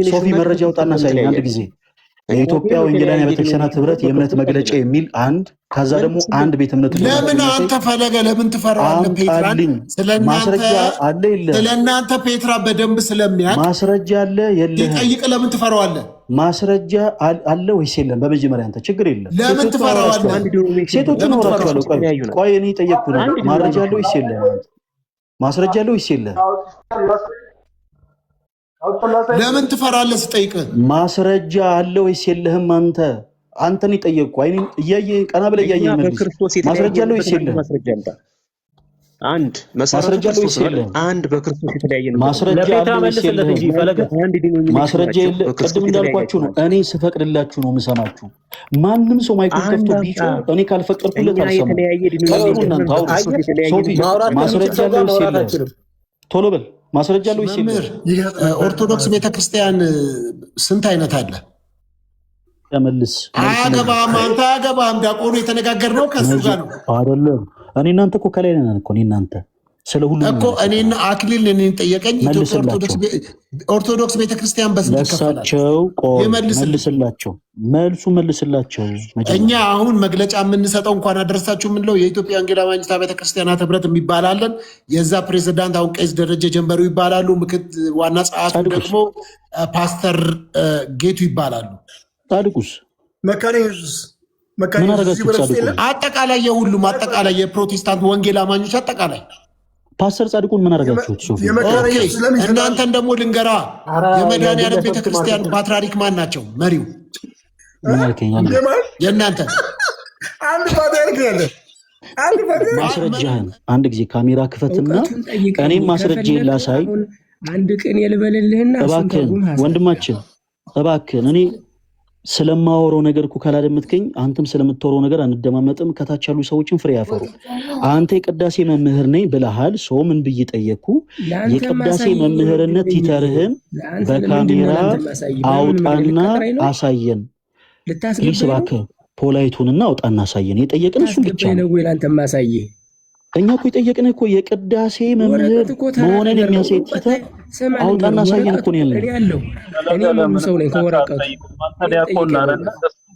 ሶፊ መረጃ አውጣና ሳይኝ አንድ ጊዜ የኢትዮጵያ ወንጌላውያን ቤተክርስቲያናት ህብረት የእምነት መግለጫ የሚል አንድ ከዛ ደግሞ አንድ ቤተ እምነት ለምን አንተ ፈለገ ለምን ትፈራዋለህ? ፔትራን ማስረጃ አለ የለ? ስለናንተ ፔትራ በደንብ ስለሚያውቅ ማስረጃ አለ የለ? ይጠይቅ። ለምን ትፈራዋለህ? ማስረጃ አለ ወይስ የለም? በመጀመሪያ አንተ ችግር የለም። ለምን ትፈራዋለህ? ሴቶቹን ወራቸዋለሁ። ቆይ እኔ ጠየቅኩ ነው። ማስረጃ አለ ወይስ የለም? ማስረጃ አለ ወይስ የለም? ለምን ትፈራለህ ስጠይቅ? ማስረጃ አለ ወይስ የለህም? አንተን ይጠየቅኩ። አይኔን እያየህ ቀና ብለህ እያየህ መልስ። ማስረጃ አለ ወይስ የለህም? አንድ ማስረጃ አለ ወይስ የለህም? አንድ በክርስቶስ የተለያየ ነው። ማስረጃ አለ ወይስ የለህም? ማስረጃ የለ። ቅድም እንዳልኳችሁ ነው። እኔ ስፈቅድላችሁ ነው የምሰማችሁ። ማንም ሰው ማይኩን ከፍቶ ቢጮህ እኔ ካልፈቀድኩለት አልሰማም። ማስረጃ አለ ወይስ የለህም? ቶሎ በል። ማስረጃ አለ ወይስ የለም? ኦርቶዶክስ ቤተክርስቲያን ስንት አይነት አለ? ተመልስ። አያገባም፣ አንተ አያገባም። ዲያቆኑ የተነጋገርነው ከሱ ጋር ነው አይደለም? እኔ እናንተ እኮ ከላይ ነን እኮ እኔ እናንተ ስለ ሁሉ እኮ እኔና አክሊል እኔን ጠየቀኝ። ኦርቶዶክስ ቤተክርስቲያን በስንት ይከፈላል? መልስላቸው፣ መልሱ መልስላቸው። እኛ አሁን መግለጫ የምንሰጠው እንኳን አደረሳችሁ የምንለው የኢትዮጵያ ወንጌላውያን ቤተክርስቲያናት ህብረት የሚባላለን። የዛ ፕሬዚዳንት አሁን ቄስ ደረጀ ጀንበሩ ይባላሉ። ዋና ጸሐፊ ደግሞ ፓስተር ጌቱ ይባላሉ። ጻድቁስ መካነ ኢየሱስ አጠቃላይ የሁሉም አጠቃላይ የፕሮቴስታንት ወንጌል አማኞች አጠቃላይ ፓስተር ጻድቁን ምን አደረጋችሁት? ሶፊ እናንተን ደግሞ ልንገራ። የመድኃኒዓለም ቤተክርስቲያን ፓትርያርክ ማን ናቸው? መሪው የእናንተ አንድ ፓትርያርክ ያለ ማስረጃህን አንድ ጊዜ ካሜራ ክፈትና እኔም ማስረጃ ላሳይ። አንድ ቀን የልበልልህና እባክህን ወንድማችን እባክህን እኔ ስለማወራው ነገር እኮ ካላደመጥከኝ አንተም ስለምታወራው ነገር አንደማመጥም። ከታች ያሉ ሰዎችን ፍሬ ያፈሩ። አንተ የቅዳሴ መምህር ነኝ ብለሃል። ሰው ምን ብዬ ጠየቅኩ? የቅዳሴ መምህርነት ቲተርህን በካሜራ አውጣና አሳየን። ፕሊስ እባክህ ፖላይቱንና አውጣና አሳየን። የጠየቅን እሱን ብቻ ነው። እኛ እኮ የጠየቅን እኮ የቅዳሴ መምህር መሆንን የሚያሳይ ቲተር አውጣና አሳየን እኮ ነው ያለው።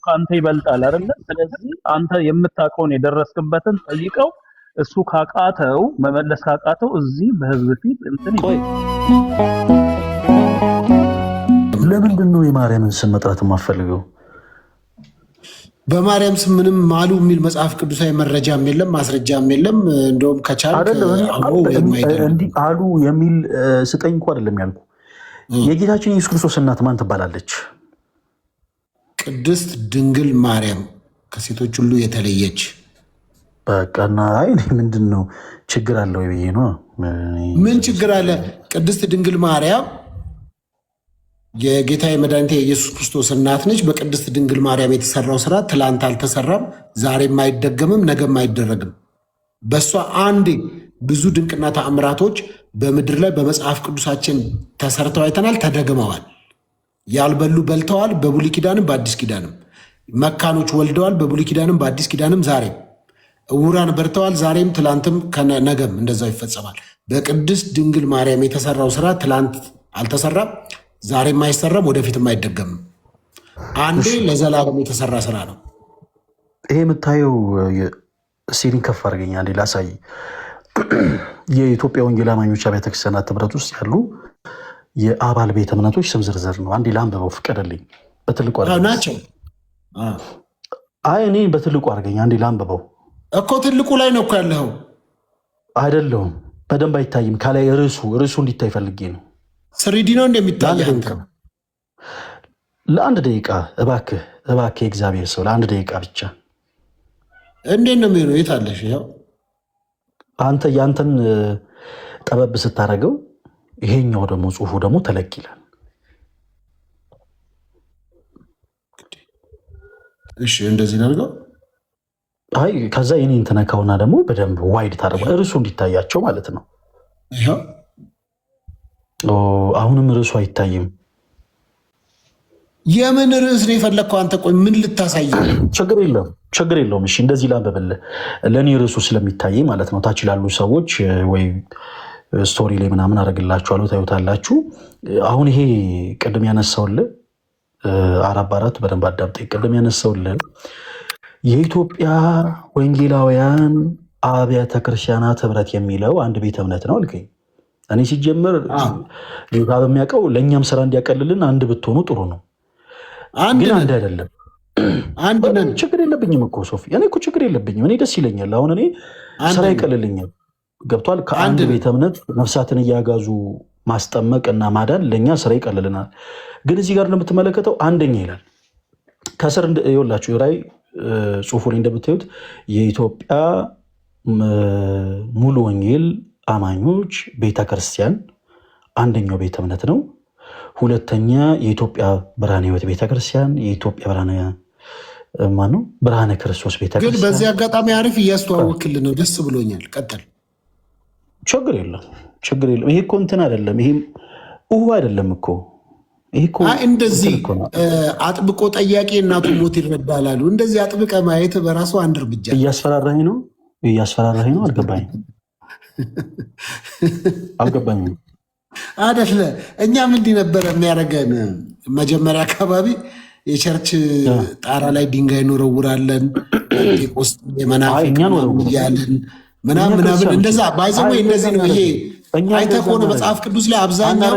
ከአንተ ይበልጣል አይደለ? ስለዚህ አንተ የምታውቀውን የደረስክበትን ጠይቀው። እሱ ካቃተው መመለስ ካቃተው እዚህ በህዝብ ፊት እንትን ለምንድን ነው የማርያምን ስም መጥራት የማፈልገው? በማርያም ስም ምንም ማሉ የሚል መጽሐፍ ቅዱሳዊ መረጃም የለም ማስረጃም የለም። እንደውም ከቻልክ እንዲህ አሉ የሚል ስጠኝ እኮ አይደለም ያልኩ። የጌታችን ኢየሱስ ክርስቶስ እናት ማን ትባላለች? ቅድስት ድንግል ማርያም ከሴቶች ሁሉ የተለየች። በቃና አይ ምንድን ነው ችግር አለው ብዬ ነው። ምን ችግር አለ? ቅድስት ድንግል ማርያም የጌታ የመድኃኒቴ የኢየሱስ ክርስቶስ እናት ነች። በቅድስት ድንግል ማርያም የተሰራው ስራ ትላንት አልተሰራም፣ ዛሬም አይደገምም፣ ነገም አይደረግም። በእሷ አንዴ ብዙ ድንቅና ተአምራቶች በምድር ላይ በመጽሐፍ ቅዱሳችን ተሰርተው አይተናል፣ ተደግመዋል። ያልበሉ በልተዋል፣ በብሉይ ኪዳንም በአዲስ ኪዳንም። መካኖች ወልደዋል፣ በብሉይ ኪዳንም በአዲስ ኪዳንም። ዛሬም ዕውራን በርተዋል፣ ዛሬም ትላንትም ነገም እንደዛው ይፈጸማል። በቅድስት ድንግል ማርያም የተሰራው ስራ ትላንት አልተሰራም፣ ዛሬም አይሰራም፣ ወደፊትም አይደገምም። አንዴ ለዘላለም የተሰራ ስራ ነው። ይሄ የምታየው ሲኒ ከፍ አድርገኛ እንዴ ላሳይ። የኢትዮጵያ ወንጌል አማኞች ቤተ ክርስቲያናት ህብረት ውስጥ ያሉ የአባል ቤተ እምነቶች ስም ዝርዝር ነው። አንዴ ላንብበው ፍቀድልኝ። በትልቁ ናቸው። አይ እኔ በትልቁ አድርገኛ አንዴ ላንብበው እኮ። ትልቁ ላይ ነው እኮ ያለኸው። አይደለሁም፣ በደንብ አይታይም። ከላይ ርዕሱ እንዲታይ ፈልጌ ነው። ስሪዲ ነው እንደሚታይ። ለአንድ ደቂቃ እባክህ እግዚአብሔር ሰው ለአንድ ደቂቃ ብቻ። እንዴት ነው የሚሆነው? የት አለሽ? ያው አንተ ያንተን ጠበብ ስታደርገው ይሄኛው ደግሞ ጽሁፉ ደግሞ ተለቅ ይላል። እሺ እንደዚህ ነው። አይ ከዛ የኔን ትነካውና ደግሞ በደንብ ዋይድ ታደርገው ርዕሱ እንዲታያቸው ማለት ነው። አሁንም ርዕሱ አይታይም። የምን ርዕስ ነው የፈለግከው አንተ? ቆይ ምን ልታሳይ? ችግር የለውም። እሺ እንደዚህ ላንብብልህ። ለእኔ ርዕሱ ስለሚታይ ማለት ነው። ታች ላሉ ሰዎች ወይ ስቶሪ ላይ ምናምን አደርግላችኋለሁ፣ ታዩታላችሁ። አሁን ይሄ ቅድም ያነሳውልህ 4 በደንብ አዳምጠኝ። ቅድም ያነሳውልህ የኢትዮጵያ ወንጌላውያን አብያተ ክርስቲያናት ህብረት የሚለው አንድ ቤተ እምነት ነው አልከኝ። እኔ ሲጀምር ጌታ በሚያውቀው ለእኛም ስራ እንዲያቀልልን አንድ ብትሆኑ ጥሩ ነው፣ ግን አንድ አይደለም። ችግር የለብኝም እኮ ሶፊ፣ እኔ እኮ ችግር የለብኝም። እኔ ደስ ይለኛል። አሁን እኔ ስራ ይቀልልኛል። ገብቷል። ከአንድ ቤተ እምነት ነፍሳትን እያጋዙ ማስጠመቅ እና ማዳን ለእኛ ስራ ይቀልልናል። ግን እዚህ ጋር እንደምትመለከተው አንደኛ ይላል ከስር ይኸውላችሁ ራይ ጽሁፉ ላይ እንደምታዩት የኢትዮጵያ ሙሉ ወንጌል አማኞች ቤተክርስቲያን አንደኛው ቤተ እምነት ነው። ሁለተኛ የኢትዮጵያ ብርሃነ ሕይወት ቤተክርስቲያን፣ የኢትዮጵያ ብርሃነ ክርስቶስ ቤተክርስቲያን። ግን በዚህ አጋጣሚ አሪፍ እያስተዋወክልን ነው፣ ደስ ብሎኛል። ቀጥል። ችግር የለም ችግር የለም። ይሄ እኮ እንትን አይደለም፣ ይሄም አይደለም እኮ እንደዚህ አጥብቆ ጠያቂ እናቱ ሞት ይረዳላሉ። እንደዚህ አጥብቀ ማየት በራሱ አንድ እርምጃ። እያስፈራራኝ ነው አልገባኝም አደለ። እኛም እንዲህ ነበረ የሚያደርገን። መጀመሪያ አካባቢ የቸርች ጣራ ላይ ድንጋይ እንወረውራለን፣ ጴንጤቆስጥ የመናፍቅ እያለን ምናምን እንደዛ ባይዘው እንደዚህ ነው። ይሄ አይተህ ከሆነ መጽሐፍ ቅዱስ ላይ አብዛኛው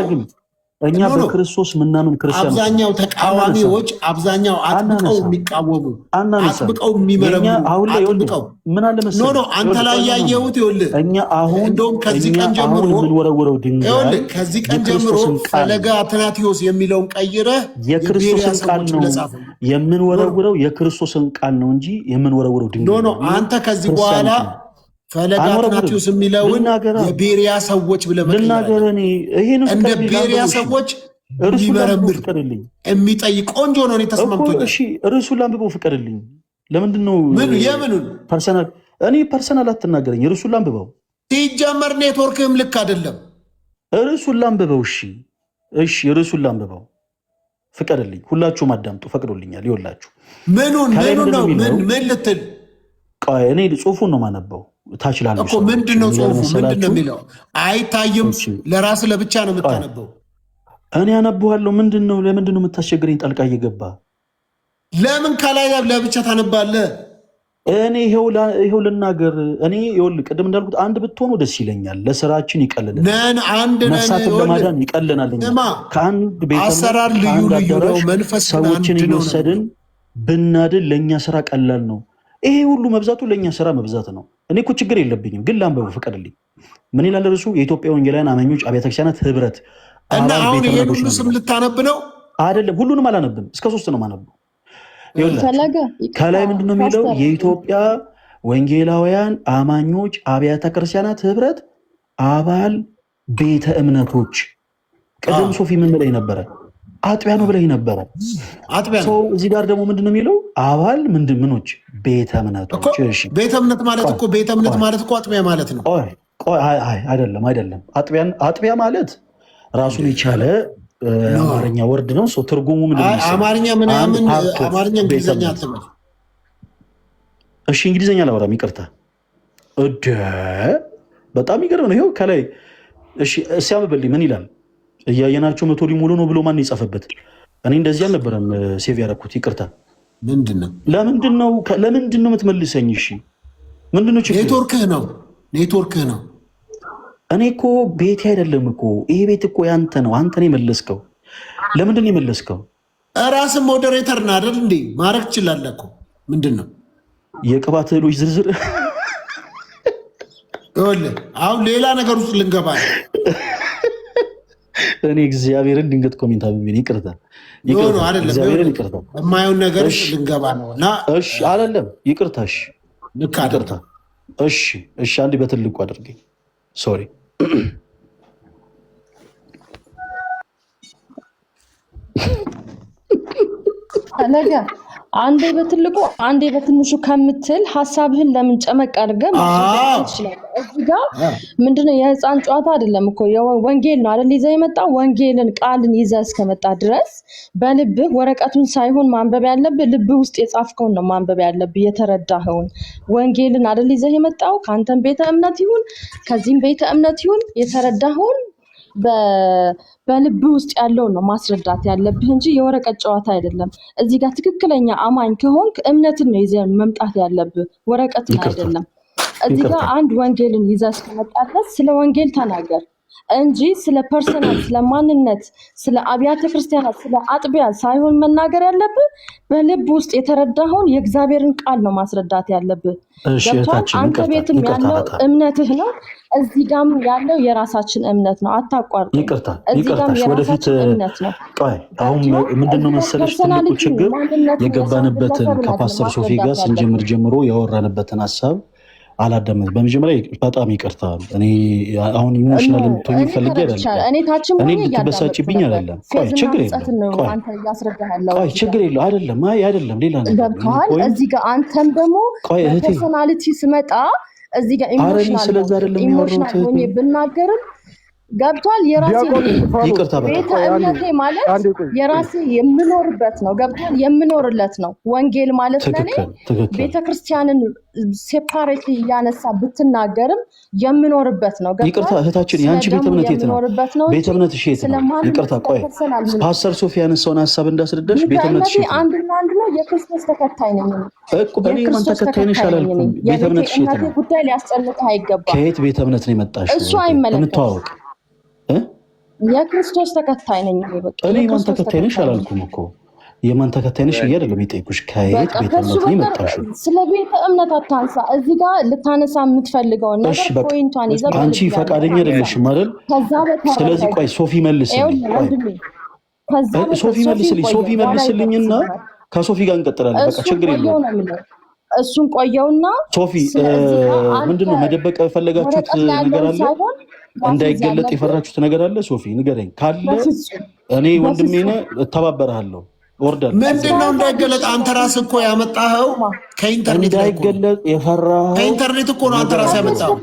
እኛ በክርስቶስ ምናምን ክርስቲያን አብዛኛው ተቃዋሚዎች አብዛኛው አጥብቀው የሚቃወሙ አጥብቀው የሚመረምሩ አጥብቀው ኖ አንተ ላይ ያየሁት ይኸውልህ፣ እንደውም ከዚህ ቀን ጀምሮ ይኸውልህ ከዚህ ቀን ጀምሮ ፈለገ አትናቴዎስ የሚለውን ቀይረህ የክርስቶስን ቃል ነው የምንወረውረው፣ የክርስቶስን ቃል ነው እንጂ የምንወረውረው ድንጋይ ኖ አንተ ከዚህ በኋላ ፈለገ አትናቴዎስ የሚለውን የቤሪያ ሰዎች ብለህ እንደ ቤሪያ ሰዎች የሚመረምር የሚጠይቅ ቆንጆ ነው። እኔ ተስማምቶኛል። ርዕሱን ላንብበው ፍቀድልኝ። ለምንድን ነው የምኑን ፐርሰናል አትናገረኝ። ርዕሱን ላንብበው። ሲጀመር ኔትወርክህም ልክ አይደለም። ርዕሱን ላንብበው። እሺ ርዕሱን ላንብበው ፍቀድልኝ። ሁላችሁም አዳምጡ፣ ፈቅዶልኛል። ይኸውላችሁ ምኑን ነው ምን ልትል? እኔ ጽሁፉን ነው ማነበው። ታች ላሉ እኮ ምንድነው ጽሁፉ? ምንድነው የሚለው? አይታይም። ለራስ ለብቻ ነው የምታነበው። እኔ አነበዋለሁ። ምንድነው? ለምንድነው የምታስቸግረኝ? ጣልቃ እየገባ ለምን ከላይ ለብቻ ታነባለህ? እኔ ይኸው ልናገር። እኔ ይኸውልህ ቅድም እንዳልኩት አንድ ብትሆኑ ደስ ይለኛል። ለስራችን ይቀልልናል፣ ነፍሳትን ለማዳን ይቀልናል። ከአንድ ቤተ አሰራር ልዩ ነው። መንፈስ ሰዎችን እየወሰድን ብናድን ለእኛ ስራ ቀላል ነው። ይሄ ሁሉ መብዛቱ ለእኛ ስራ መብዛት ነው። እኔ እኮ ችግር የለብኝም፣ ግን ላንበቡ ፍቀድልኝ። ምን ይላል ርዕሱ? የኢትዮጵያ ወንጌላውያን አማኞች አብያተ ክርስቲያናት ህብረት። እና አሁን ይሄን ሁሉ ስም ልታነብ ነው? አይደለም፣ ሁሉንም አላነብም። እስከ 3 ነው ማነበው። ከላይ ምንድን ነው የሚለው? የኢትዮጵያ ወንጌላውያን አማኞች አብያተ ክርስቲያናት ህብረት አባል ቤተ እምነቶች። ቅድም ሶፊ ምን ብለኝ ነበረ? አጥቢያ ነው ብለኝ ነበረ። እዚህ ጋር ደግሞ ምንድን ነው የሚለው? አባል ምኖች ቤተ እምነቶች። ቤተ እምነት ማለት እኮ ቤተ እምነት ማለት እኮ አጥቢያ ማለት ነው። አይደለም። አጥቢያ ማለት ራሱን የቻለ አማርኛ ወርድ ነው። ትርጉሙ አማርኛ ምናምን አማርኛ እንግሊዝኛ አትበል። እሺ እንግሊዝኛ ላወራም፣ ይቅርታ። በጣም ይገርም ነው። ይኸው ከላይ እሺ ሲያምበልኝ ምን ይላል? እያየናቸው መቶ ሊሞሉ ነው ብሎ ማን የጻፈበት? እኔ እንደዚህ አልነበረም ሴቭ ያደረኩት፣ ይቅርታ። ለምንድን ነው የምትመልሰኝ? እሺ ምንድነው ችግር? ኔትወርክህ ነው። እኔ እኮ ቤቴ አይደለም እኮ ይሄ ቤት እኮ ያንተ ነው። አንተ ነው የመለስከው። ለምንድን ነው የመለስከው? ራስን ሞዴሬተር ና አይደል እንዴ? ማድረግ ትችላለህ እኮ። ምንድን ነው የቅባት እህሎች ዝርዝር? አሁን ሌላ ነገር ውስጥ ልንገባ ነው። እኔ እግዚአብሔርን ድንገት ኮሜንት አብቤን ይቅርታ፣ እግዚአብሔርን ይቅርታ፣ የማየውን ነገር ውስጥ ልንገባ ነው እና አይደለም፣ ይቅርታ፣ ይቅርታ። እሺ፣ አንዴ በትልቁ አድርገኝ። ሶሪ። ፈለገ አንዴ በትልቁ አንዴ በትንሹ ከምትል ሐሳብህን ለምን ጨመቅ አድርገህ ማስረዳት ትችላለህ? እዚህ ጋር ምንድነው የህፃን ጨዋታ አይደለም እኮ ወንጌል ነው አይደል? ይዘህ የመጣው ወንጌልን ቃልን ይዘህ እስከመጣ ድረስ በልብህ ወረቀቱን ሳይሆን ማንበብ ያለብህ ልብህ ውስጥ የጻፍከውን ነው ማንበብ ያለብህ፣ የተረዳኸውን ወንጌልን አይደል? ይዘህ የመጣው ከአንተም ቤተ እምነት ይሁን ከዚህም ቤተ እምነት ይሁን የተረዳኸውን በልብ ውስጥ ያለው ነው ማስረዳት ያለብህ እንጂ የወረቀት ጨዋታ አይደለም። እዚህ ጋር ትክክለኛ አማኝ ከሆንክ እምነትን ነው ይዘህ መምጣት ያለብህ ወረቀትን አይደለም። እዚህ ጋር አንድ ወንጌልን ይዘህ እስከመጣ ድረስ ስለ ወንጌል ተናገር እንጂ ስለ ፐርሰናል፣ ስለ ማንነት፣ ስለ አብያተ ክርስቲያናት፣ ስለ አጥቢያ ሳይሆን መናገር ያለብህ በልብ ውስጥ የተረዳኸውን የእግዚአብሔርን ቃል ነው ማስረዳት ያለብህ። አንተ ቤትም ያለው እምነትህ ነው፣ እዚህ ጋም ያለው የራሳችን እምነት ነው። አታቋርጥ። እዚህ ጋም የራሳችን እምነት ነው። አሁን ምንድነው መሰለሽ ትልቁ ችግር የገባንበትን ከፓስተር ሶፊ ጋር ስንጀምር ጀምሮ ያወራንበትን ሀሳብ አላደመጥ። በመጀመሪያ በጣም ይቅርታ። እኔ አሁን ኢሞሽናል ልትሆኝ ፈልጌ አይደለም። እኔ ልትበሳጭብኝ አይደለም። ቆይ ችግር የለም። ቆይ ችግር የለም። አይደለም ሌላ ነገር ገብቶሃል። እዚህ ጋር አንተም ደግሞ ፐርሶናሊቲ ስመጣ እዚህ ጋር ኢሞሽናል ሆኜ ብናገርም ገብቷል። የራሴ ቤተ እምነቴ ማለት የራሴ የምኖርበት ነው። ገብቷል። የምኖርለት ነው። ወንጌል ማለት ለኔ ቤተክርስቲያንን ሴፓሬትሊ እያነሳ ብትናገርም የምኖርበት ነው። ይቅርታ እህታችን፣ የአንቺ ቤተ እምነት የት ነው? ቤተ እምነትሽ የት ነው? ይቅርታ ቆይ ፓስተር ሶፊ ያነሳውን ሀሳብ እንዳስረዳሽ ቤተ እምነትሽ የት ነው? አንድና አንድ ነው። የክርስቶስ ተከታይ ነኝ እኮ። እኔ ማን ተከታይ ነሽ አላልኩም። ቤተ እምነትሽ የት ነው? ጉዳይ ሊያስጨንቅህ አይገባም። ከየት ቤተ እምነት ነው የመጣሽው? እሱ አይመለከትም። እንተዋወቅ። የክርስቶስ ተከታይ ነኝ። እኔ ማን ተከታይ ነሽ አላልኩም እኮ። የማን ተከታይ ነሽ ብዬ አይደለም የጠየኩሽ። ከየት ቤተ እምነት ነው የመጣሽው? ስለ ቤተ እምነት አታንሳ። እዚህ ጋር ልታነሳ የምትፈልገውን ነገር ፖይንቷን ይዘህ አንቺ ፈቃደኛ አይደለሽም አይደል? ስለዚህ ቆይ ሶፊ መልስልኝ። ሶፊ መልስልኝና ከሶፊ ጋር እንቀጥላለን። በቃ ችግር የለውም። እሱን ቆየውና ሶፊ ምንድነው መደበቅ የፈለጋችሁት ነገር አለ? እንዳይገለጥ የፈራችሁት ነገር አለ? ሶፊ ንገረኝ ካለ እኔ ወንድሜ ነህ እተባበርሃለሁ። ወርዳል ምንድነው እንዳይገለጥ? አንተ ራስህ እኮ ያመጣኸው ከኢንተርኔት ላይ እንዳይገለጥ የፈራኸው ከኢንተርኔት እኮ ነው። አንተ ራስህ ያመጣኸው።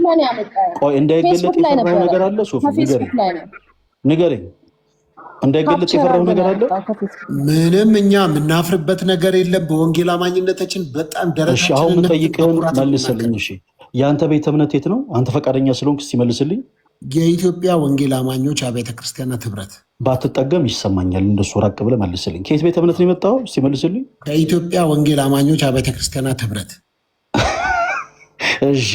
ቆይ እንዳይገለጥ የፈራኸው ነገር አለ? ሶፊ ንገረኝ። እንዳይገለጥ የፈራኸው ነገር አለ? ምንም እኛ የምናፍርበት ነገር የለም። በወንጌል አማኝነታችን በጣም ደረጃችን። አሁን የምጠይቅህን መልስልኝ። እሺ የአንተ ቤተ እምነት የት ነው? አንተ ፈቃደኛ ስለሆንክ እስኪ መልስልኝ። የኢትዮጵያ ወንጌል አማኞች አብያተ ክርስቲያናት ህብረት። ባትጠገም ይሰማኛል። እንደሱ ራቅ ብለህ መልስልኝ። ከየት ቤተ እምነት ነው የመጣው? እስኪ መልስልኝ። ከኢትዮጵያ ወንጌል አማኞች አብያተ ክርስቲያናት ህብረት። እሺ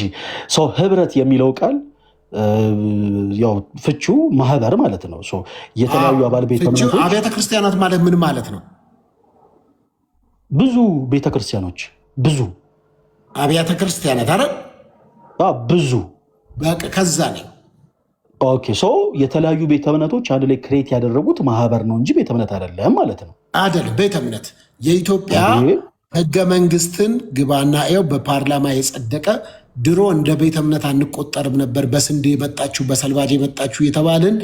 ሰው ህብረት የሚለው ቃል ያው ፍቹ ማህበር ማለት ነው። የተለያዩ አባል ቤተ እምነቶች። አብያተ ክርስቲያናት ማለት ምን ማለት ነው? ብዙ ቤተ ክርስቲያኖች፣ ብዙ አብያተ ክርስቲያናት አይደል? ብዙ በቃ ከዛ ነው። ኦኬ የተለያዩ ቤተ እምነቶች አንድ ላይ ክሬት ያደረጉት ማህበር ነው እንጂ ቤተ እምነት አይደለም ማለት ነው። አይደለም ቤተ እምነት የኢትዮጵያ ህገ መንግስትን ግባና ይኸው በፓርላማ የጸደቀ ድሮ እንደ ቤተ እምነት አንቆጠርም ነበር። በስንዴ የመጣችሁ በሰልባጅ የመጣችሁ የተባልን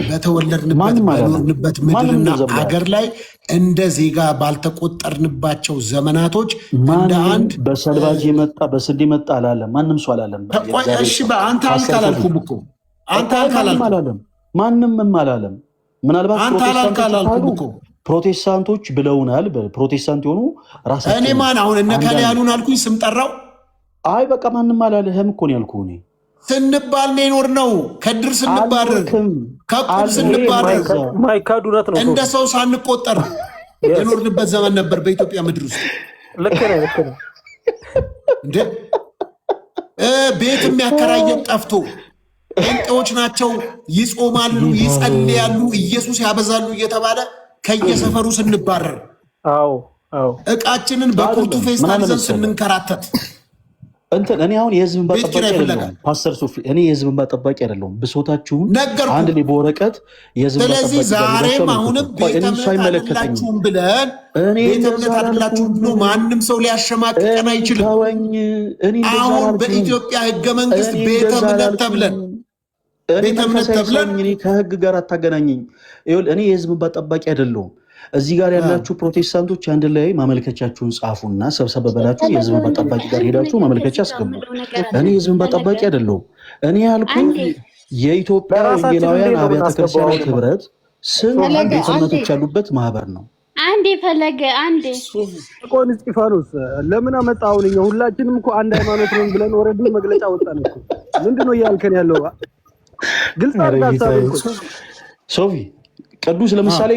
በተወለድንበት በኖርንበት ምድርና አገር ላይ እንደ ዜጋ ባልተቆጠርንባቸው ዘመናቶች እንደ አንድ በሰልባጅ የመጣ በስንዴ መጣ አላለም። ማንም ሰው አላለም። እሺ አንተ አልካላልኩም እኮ አንተ አልካላልኩም። ማንም አላለም። ምናልባት አንተ አልካላልኩም እኮ ፕሮቴስታንቶች ብለውናል። ፕሮቴስታንት የሆኑ ራሳቸው እኔ ማን አሁን እነ ከሌ ያሉን አልኩኝ ስም ጠራው። አይ በቃ ማንም አላለህም እኮ ነው ያልኩህ። እኔ ስንባል ነው የኖርነው። ከድር ስንባረር ከቁብ ስንባረር እንደ ሰው ሳንቆጠር የኖርንበት ዘመን ነበር በኢትዮጵያ ምድር ውስጥ። ልክ ነው። እንደ ቤት የሚያከራየን ጠፍቶ ጴንጤዎች ናቸው ይጾማሉ፣ ይጸልያሉ፣ ኢየሱስ ያበዛሉ እየተባለ ከየሰፈሩ ስንባረር እቃችንን በቁርቱ ፌስታል ይዘን ስንንከራተት እኔ አሁን የህዝብ እንባ ጠባቂ አይደለሁም። ፓስተር ሶፊ እኔ የህዝብ እንባ ጠባቂ አይደለሁም። ብሶታችሁን አንድ ላይ በወረቀት የህዝብ እንባ ጠባቂ። ስለዚህ ዛሬም አሁንም ቤተ እምነት አይደላችሁም ብለን ቤተ እምነት አይደላችሁም ብሎ ማንም ሰው ሊያሸማቅቀን አይችልም። አሁን በኢትዮጵያ ህገ መንግስት ቤተ እምነት ተብለን ከህግ ጋር አታገናኘኝ። እኔ የህዝብ እንባ ጠባቂ አይደለሁም። እዚህ ጋር ያላችሁ ፕሮቴስታንቶች አንድ ላይ ማመልከቻችሁን ጻፉና ሰብሰብ በላችሁ የህዝብ እንባ ጠባቂ ጋር ሄዳችሁ ማመልከቻ አስገቡ። እኔ የህዝብ እንባ ጠባቂ አይደለሁም። እኔ ያልኩኝ የኢትዮጵያ ወንጌላውያን አብያተ ክርስቲያናት ህብረት ስም ቤተ እምነቶች ያሉበት ማህበር ነው። አንዴ ፈለገ አንዴ ቆን እስጢፋኖስ ለምን አመጣው? ነው ሁላችንም እኮ አንድ ሃይማኖት ነን ብለን ኦሬዲ መግለጫ ወጣን እኮ። ምንድነው እያልከን ያለው? ግልጽ አድርጋችሁ ሶፊ ቅዱስ ለምሳሌ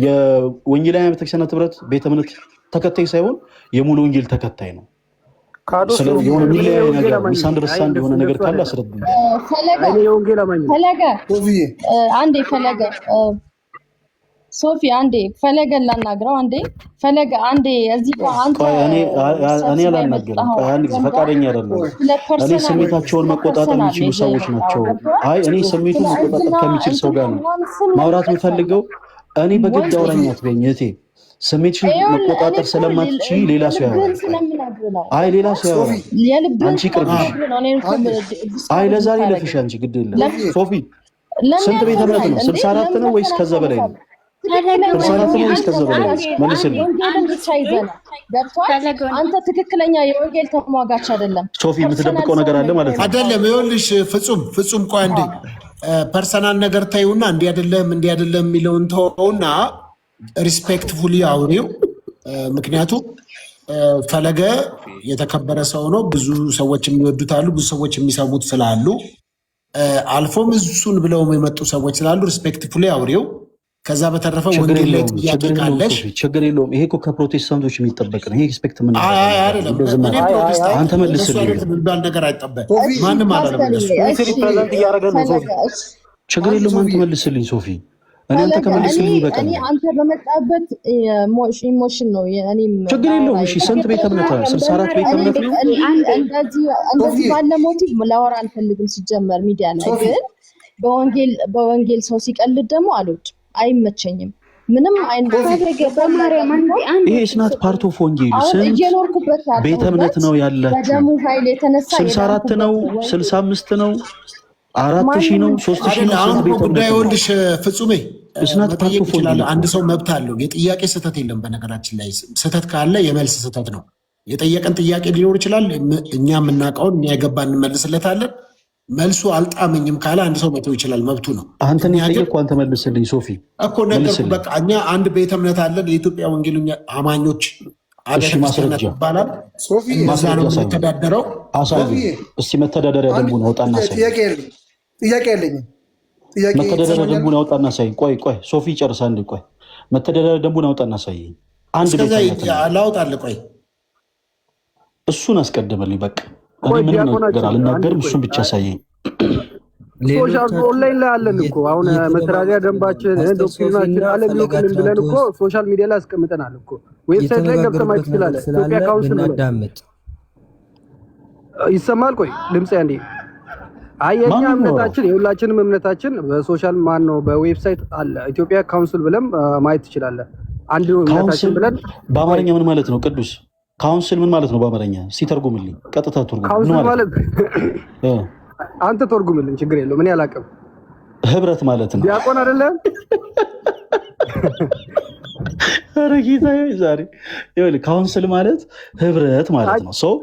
የወንጌላውያን ቤተክርስቲያናት ህብረት ቤተ እምነት ተከታይ ሳይሆን የሙሉ ወንጌል ተከታይ ነው። የሆነ ሚሊዮን ነገር ሚስአንደርስታንድ የሆነ ነገር ካለ አስረዱኝ። ፈለገ አንዴ ፈለገ ሶፊ አንዴ ፈለገ ላናግረው አንዴ ፈለገ አንዴ እዚህ ጋር አንተ እኔ አላናገርም። አንድ ጊዜ ፈቃደኛ አይደለም። እኔ ስሜታቸውን መቆጣጠር የሚችሉ ሰዎች ናቸው። አይ እኔ ስሜቱን መቆጣጠር ከሚችል ሰው ጋር ነው ማውራት የምፈልገው። እኔ በግድ አውራኝ አትበይኝ እህቴ። ስሜትሽን መቆጣጠር ስለማትችይ ሌላ ሰው ያወራል። አይ ሌላ ሰው ያወራል። አንቺ ቅርብሽ። አይ ለዛሬ ለፍሽ አንቺ ግድ የለም ሶፊ። ስንት ቤተ እምነት ነው? 64 ነው ወይስ ከዛ በላይ ነው? አንተ ትክክለኛ የወንጌል ተሟጋች አይደለም። ሶፊ የምትደብቀው ነገር አለ ማለት ነው። አይደለም ይኸውልሽ፣ ፍጹም ቆይ አንዴ ፐርሰናል ነገር ታዩና እንዲህ አይደለም የሚለውን ተወውና ሪስፔክትፉሊ አውሪው። ምክንያቱም ፈለገ የተከበረ ሰው ነው። ብዙ ሰዎች የሚወዱት አሉ፣ ብዙ ሰዎች የሚሰሙት ስላሉ አልፎም እሱን ብለው የመጡ ሰዎች ስላሉ ሪስፔክትፉሊ አውሪው። ከዛ በተረፈ ወንጌል ላይ ጥያቄ ካለሽ ችግር የለውም። ይሄ እኮ ከፕሮቴስታንቶች የሚጠበቅ ነው። ይሄ ሪስፔክት ምን አይደለም። አንተ መልስልኝ የሚባል ነገር አይጠበቅ። ማንም አላለም። ችግር የለውም። አንተ መልስልኝ ሶፊ። እኔ አንተ ከመልስልኝ ይበቃል። አንተ በመጣበት ኢሞሽን ነው። እኔም ችግር የለውም። እሺ ስንት ቤተ እምነት ነው? 64 ቤተ እምነት ነው። እንደዚህ ባለ ሞቲቭ ላወራ አልፈልግም ሲጀመር ሚዲያ ላይ ግን በወንጌል ሰው ሲቀልድ ደግሞ አልወድም፣ አይመቸኝም። ምንም አይነት ይሄ ስናት ፓርት ኦፍ ወንጌል ስንት ቤተ እምነት ነው ያላችሁ? በደሙ ኃይል የተነሳ 64 ነው 65 ነው 4000 ነው 3000 ነው? አሁን ጉዳይ ወልሽ ፍጹሜ መጠየቅ ይችላል። አንድ ሰው መብት አለው። የጥያቄ ስህተት የለም። በነገራችን ላይ ስህተት ካለ የመልስ ስህተት ነው። የጠየቀን ጥያቄ ሊኖር ይችላል። እኛ የምናውቀውን እኛ የገባን እንመልስለታለን። መልሱ አልጣመኝም ካለ አንድ ሰው መተው ይችላል፣ መብቱ ነው። አንተን ያጠየቅኩ አንተ መልስልኝ ሶፊ እኮ ነገር በቃ እኛ አንድ ቤተ እምነት አለን፣ የኢትዮጵያ ወንጌል አማኞች አብያተ ይባላል። እዛ ነው የምንተዳደረው። እስቲ መተዳደሪያ ደንቡን አውጣና ሳይ። ጥያቄ የለኝም። መተዳደሪያ ደንቡን አውጣና ሳይ። ቆይ ሶፊ ጨርሳ አንድ ቆይ መተዳደሪያ ደንቡን አውጣና ሳይ። አንድ ቤተ እምነት ላውጣልህ። ቆይ እሱን አስቀድመልኝ በቃ እኔ ምንም ነገር አልናገርም። እሱን ብቻ ሳየኝ። ሶሻል ኦንላይን ላይ አለን እኮ አሁን መተዳደሪያ ደንባችን ዶክትሪናችን ዓለም ይወክልን ብለን እኮ ሶሻል ሚዲያ ላይ አስቀምጠናል እኮ። ዌብሳይት ላይ ገብተህ ማየት ትችላለህ። ኢትዮጵያ ካውንስል ይሰማል። ቆይ ድምጽ አንዴ። የኛ እምነታችን የሁላችንም እምነታችን በሶሻል በዌብሳይት አለ። ኢትዮጵያ ካውንስል ብለን ማየት ትችላለህ። አንድ እምነታችን ብለን በአማርኛ ምን ማለት ነው ቅዱስ? ካውንስል ምን ማለት ነው በአማርኛ? ሲተርጉምልኝ ቀጥታ ተርጉም። ካውንስል ማለት አንተ ተርጉምልኝ፣ ችግር የለውም። እኔ አላውቅም። ህብረት ማለት ነው። ዲያቆን አይደለም? ኧረ ጌታዬ ዛሬ ይኸውልህ ካውንስል ማለት ህብረት ማለት ነው። ሰው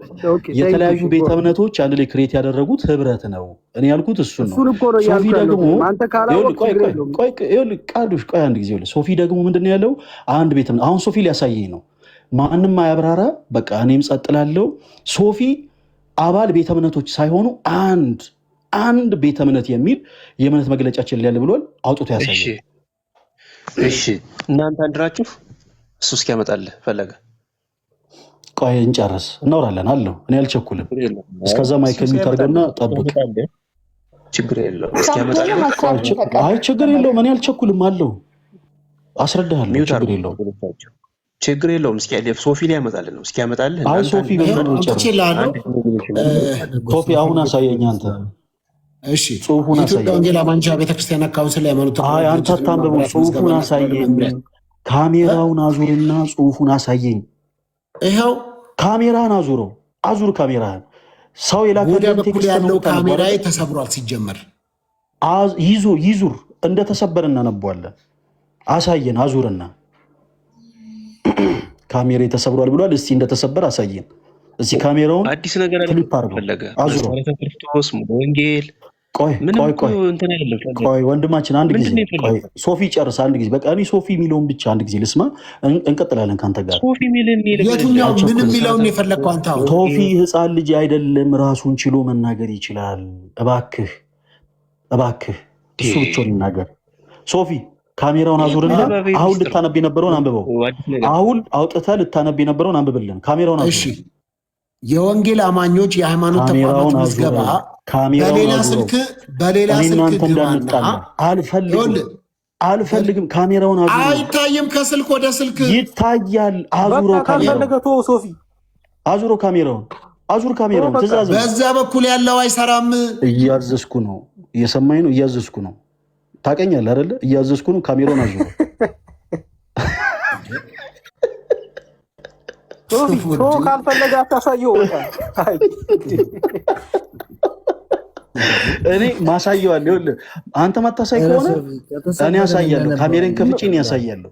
የተለያዩ ቤተ እምነቶች አንድ ላይ ክሬት ያደረጉት ህብረት ነው። እኔ ያልኩት እሱን ነው። ሶፊ ደግሞ አንድ ጊዜ ሶፊ ደግሞ ምንድን ነው ያለው? አንድ ቤተ እምነት አሁን ሶፊ ሊያሳየኝ ነው። ማንም አያብራራ፣ በቃ እኔም ጸጥ እላለሁ። ሶፊ አባል ቤተ እምነቶች ሳይሆኑ አንድ ቤተ እምነት የሚል የእምነት መግለጫችን ላይ ያለ ብሏል። አውጥቶ ያሳያል። እሺ እናንተ አንድራችሁ እሱ እስኪያመጣልህ ፈለገ። ቆይ እንጨርስ፣ እናወራለን አለው። እኔ አልቸኩልም። እስከዛ ማይክል የሚታርገና ጠብቅ። ችግር የለውም እስኪያመጣልህ። አይ ችግር የለውም፣ እኔ አልቸኩልም አለው። አስረዳሃለሁ። ችግር የለውም። ሶፊ ላይ ያመጣልህ ነው። እስኪያመጣልህ አይ ሶፊ ቶፊ አሁን አሳየኝ አንተ። እሺ ጽሁፉን አሳየኝ። ወንጌል አማኞች ቤተክርስቲያን ካውንስል ሃይማኖት አይ አንተ አታንብበው፣ ጽሁፉን አሳየኝ። ካሜራውን አዙርና ጽሁፉን አሳየኝ። ይኸው ካሜራህን አዙር ካሜራህን። ሰው የላከልኝ ቴክስት ያለው ካሜራዬ ተሰብሯል። ሲጀመር ይዙር እንደተሰበረ እናነባዋለን። አሳየን አዙርና ካሜራ ተሰብሯል ብሏል። እስቲ እንደተሰበረ አሳየን። እስቲ ካሜራውን አዲስ ነገር ክሊፕ አድርገው አዙሮ ክርስቶስ ወንጌል ቆይ ወንድማችን አንድ ጊዜ ቆይ ሶፊ ጨርስ አንድ ጊዜ በቃ እኔ ሶፊ የሚለውን ብቻ አንድ ጊዜ ልስማ እንቀጥላለን ካንተ ጋር የቱኛው ምንም የሚለውን የፈለግከው አንተ አሁን ሶፊ ህፃን ልጅ አይደለም ራሱን ችሎ መናገር ይችላል እባክህ እሱ ብቻውን ይናገር ሶፊ ካሜራውን አዙርና አሁን ልታነብ የነበረውን አንብበው አሁን አውጥተህ ልታነብ የነበረውን አንብብልን ካሜራውን አዙር እሺ የወንጌል አማኞች የሃይማኖት ተቋማት ምዝገባ በሌላ ስልክ ግባና አልፈልግም ካሜራውን አዙር አይታይም ከስልክ ወደ ስልክ ይታያል አዙሮ ካሜራውን ትእዛዝ በዛ በኩል ያለው አይሰራም እያዘዝኩ ነው እየሰማኝ ነው እያዘዝኩ ነው ታቀኛለህ አይደለ እያዘዝኩ ነው ካሜራውን አዙሮ ካልፈለገ አታሳየው እኔ ማሳየዋለሁ ይኸውልህ አንተ ማታሳይ ከሆነ እኔ ያሳያለሁ ካሜራን ከፍቼ እኔ ያሳያለሁ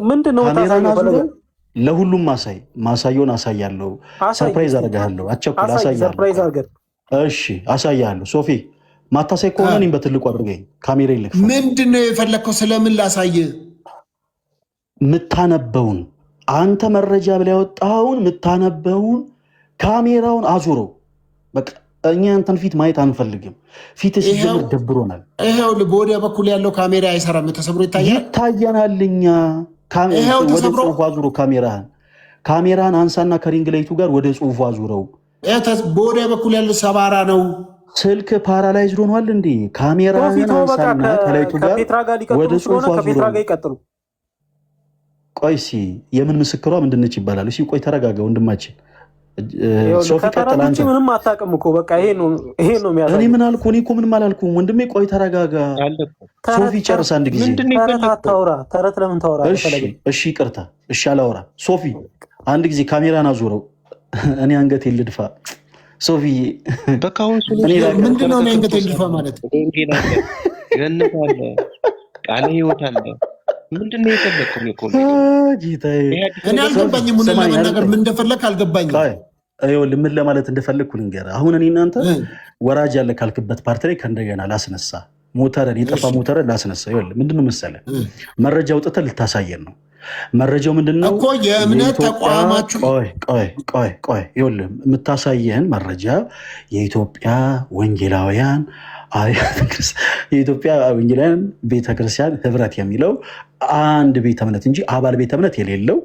ምንድነው ታሳየው ለሁሉም ማሳየውን አሳያለሁ ሰርፕራይዝ አደርጋለሁ አቸኩል አሳያለሁ እሺ አሳያለሁ ሶፊ ማታሳይ ከሆነ እኔም በትልቁ አድርገኝ ካሜራ ይልክ ምንድነው የፈለከው ስለምን ላሳየ ምታነበውን አንተ መረጃ ብለህ ያወጣውን ምታነበውን ካሜራውን አዙረው በቃ እኛ አንተን ፊት ማየት አንፈልግም ፊት ሲጀምር ደብሮናል ይሄው በወዲያ በኩል ያለው ካሜራ አይሰራም ተሰብሮ ይታየናልኛ ወደ ጽሁፉ አዙሮ ካሜራን አንሳና ከሪንግ ላይቱ ጋር ወደ ጽሁፉ አዙረው በወዲያ በኩል ያለው ሰባራ ነው ስልክ ፓራላይዝድ ሆኗል እንዴ ካሜራን አንሳና ከላይቱ ጋር ወደ ጽሁፉ አዙረው ቆይሲ የምን ምስክሯ ምንድነች ይባላል እሺ ቆይ ተረጋጋ ወንድማችን ሶፊ ቀጥል አንተ ምንም አታውቅም እኮ በቃ ይሄ ነው የሚያሳየው እኔ ምን አልኩ እኔ እኮ ምንም አላልኩም ወንድሜ ቆይ ተረጋጋ ሶፊ ጨርስ አንድ ጊዜ ተረት ለምን ታወራ እሺ ይቅርታ እሺ አላወራ ሶፊ አንድ ጊዜ ካሜራን አዙረው እኔ አንገቴን ልድፋ ሶፊ በቃ አሁን ምንድነው እኔ አንገቴን ልድፋ ማለት ወንጌል አለ ገነት አለ ቃለ ሕይወት አለ ምንድነው የፈለከው እኮ ጌታዬ እኔ አልገባኝም ምን ለመናገር ምን እንደፈለክ አልገባኝም አይወል ምን ለማለት እንደፈለኩ ልንገርህ አሁን እኔ እናንተ ወራጅ ያለ ካልክበት ፓርት ላይ ከእንደገና ላስነሳ ሞተርን የጠፋ ሞተርን ላስነሳ አይወል ምንድነው መሰለህ መረጃ አውጥተህ ልታሳየን ነው መረጃው ምንድነው እኮ የእምነት ተቋማችሁ ቆይ ይወል የምታሳየን መረጃ የኢትዮጵያ ወንጌላውያን የኢትዮጵያ ወንጌላውያን ቤተክርስቲያን ህብረት የሚለው አንድ ቤተ እምነት እንጂ አባል ቤተ እምነት የሌለው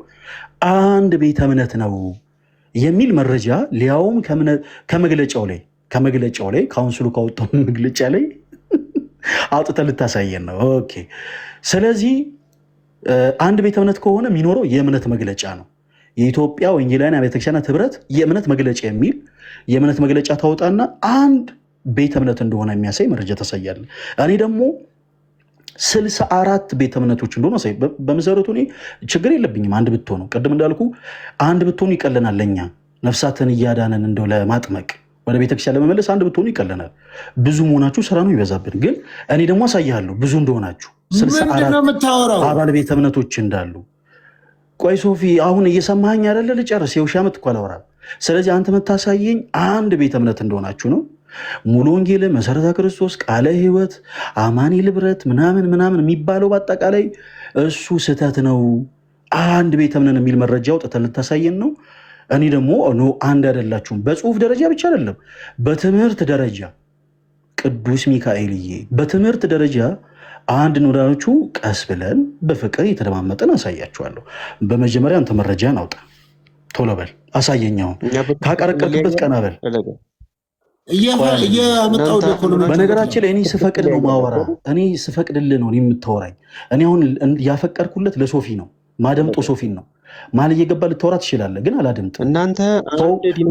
አንድ ቤተ እምነት ነው የሚል መረጃ ሊያውም ከመግለጫው ላይ ካውንስሉ ካወጣው መግለጫ ላይ አውጥተህ ልታሳየን ነው ኦኬ ስለዚህ አንድ ቤተ እምነት ከሆነ የሚኖረው የእምነት መግለጫ ነው የኢትዮጵያ ወንጌላውያን ቤተክርስቲያን ህብረት የእምነት መግለጫ የሚል የእምነት መግለጫ ታወጣና አንድ ቤተ እምነት እንደሆነ የሚያሳይ መረጃ ታሳያለህ እኔ ደግሞ 64 ቤተ እምነቶች እንደሆነ ሳይ በመሰረቱ እኔ ችግር የለብኝም አንድ ብትሆኑ ቅድም እንዳልኩ አንድ ብትሆኑ ይቀለናል ለኛ ነፍሳትን እያዳነን እንደው ለማጥመቅ ወደ ቤተክርስቲያን ለመመለስ አንድ ብትሆኑ ይቀለናል ብዙ መሆናችሁ ስራ ነው ይበዛብን ግን እኔ ደግሞ አሳያለሁ ብዙ እንደሆናችሁ 64 አባል ቤተ እምነቶች እንዳሉ ቆይ ሶፊ አሁን እየሰማኸኝ አይደለ ልጨርስ የውሻ ዓመት እኮ አላወራም ስለዚህ አንተ መታሳየኝ አንድ ቤተ እምነት እንደሆናችሁ ነው ሙሉ ወንጌል መሰረተ ክርስቶስ ቃለ ሕይወት አማኑኤል ህብረት ምናምን የሚባለው በአጠቃላይ እሱ ስህተት ነው አንድ ቤተ እምነት የሚል መረጃ አውጥተህ ልታሳየን ነው እኔ ደግሞ አንድ አይደላችሁም በጽሁፍ ደረጃ ብቻ አይደለም በትምህርት ደረጃ ቅዱስ ሚካኤልዬ በትምህርት ደረጃ አንድ ኖዳኖቹ ቀስ ብለን በፍቅር የተደማመጠን አሳያችኋለሁ በመጀመሪያ አንተ መረጃን አውጣ ቶሎ በል አሳየኛውን ካቀረቀርክበት ቀና በል በነገራችን ላይ እኔ ስፈቅድ ነው ማወራ እኔ ስፈቅድልህ ነው የምታወራኝ እኔ አሁን ያፈቀድኩለት ለሶፊ ነው ማደምጦ ሶፊን ነው ማል እየገባ ልታወራ ትችላለህ ግን አላደምጥ እናንተ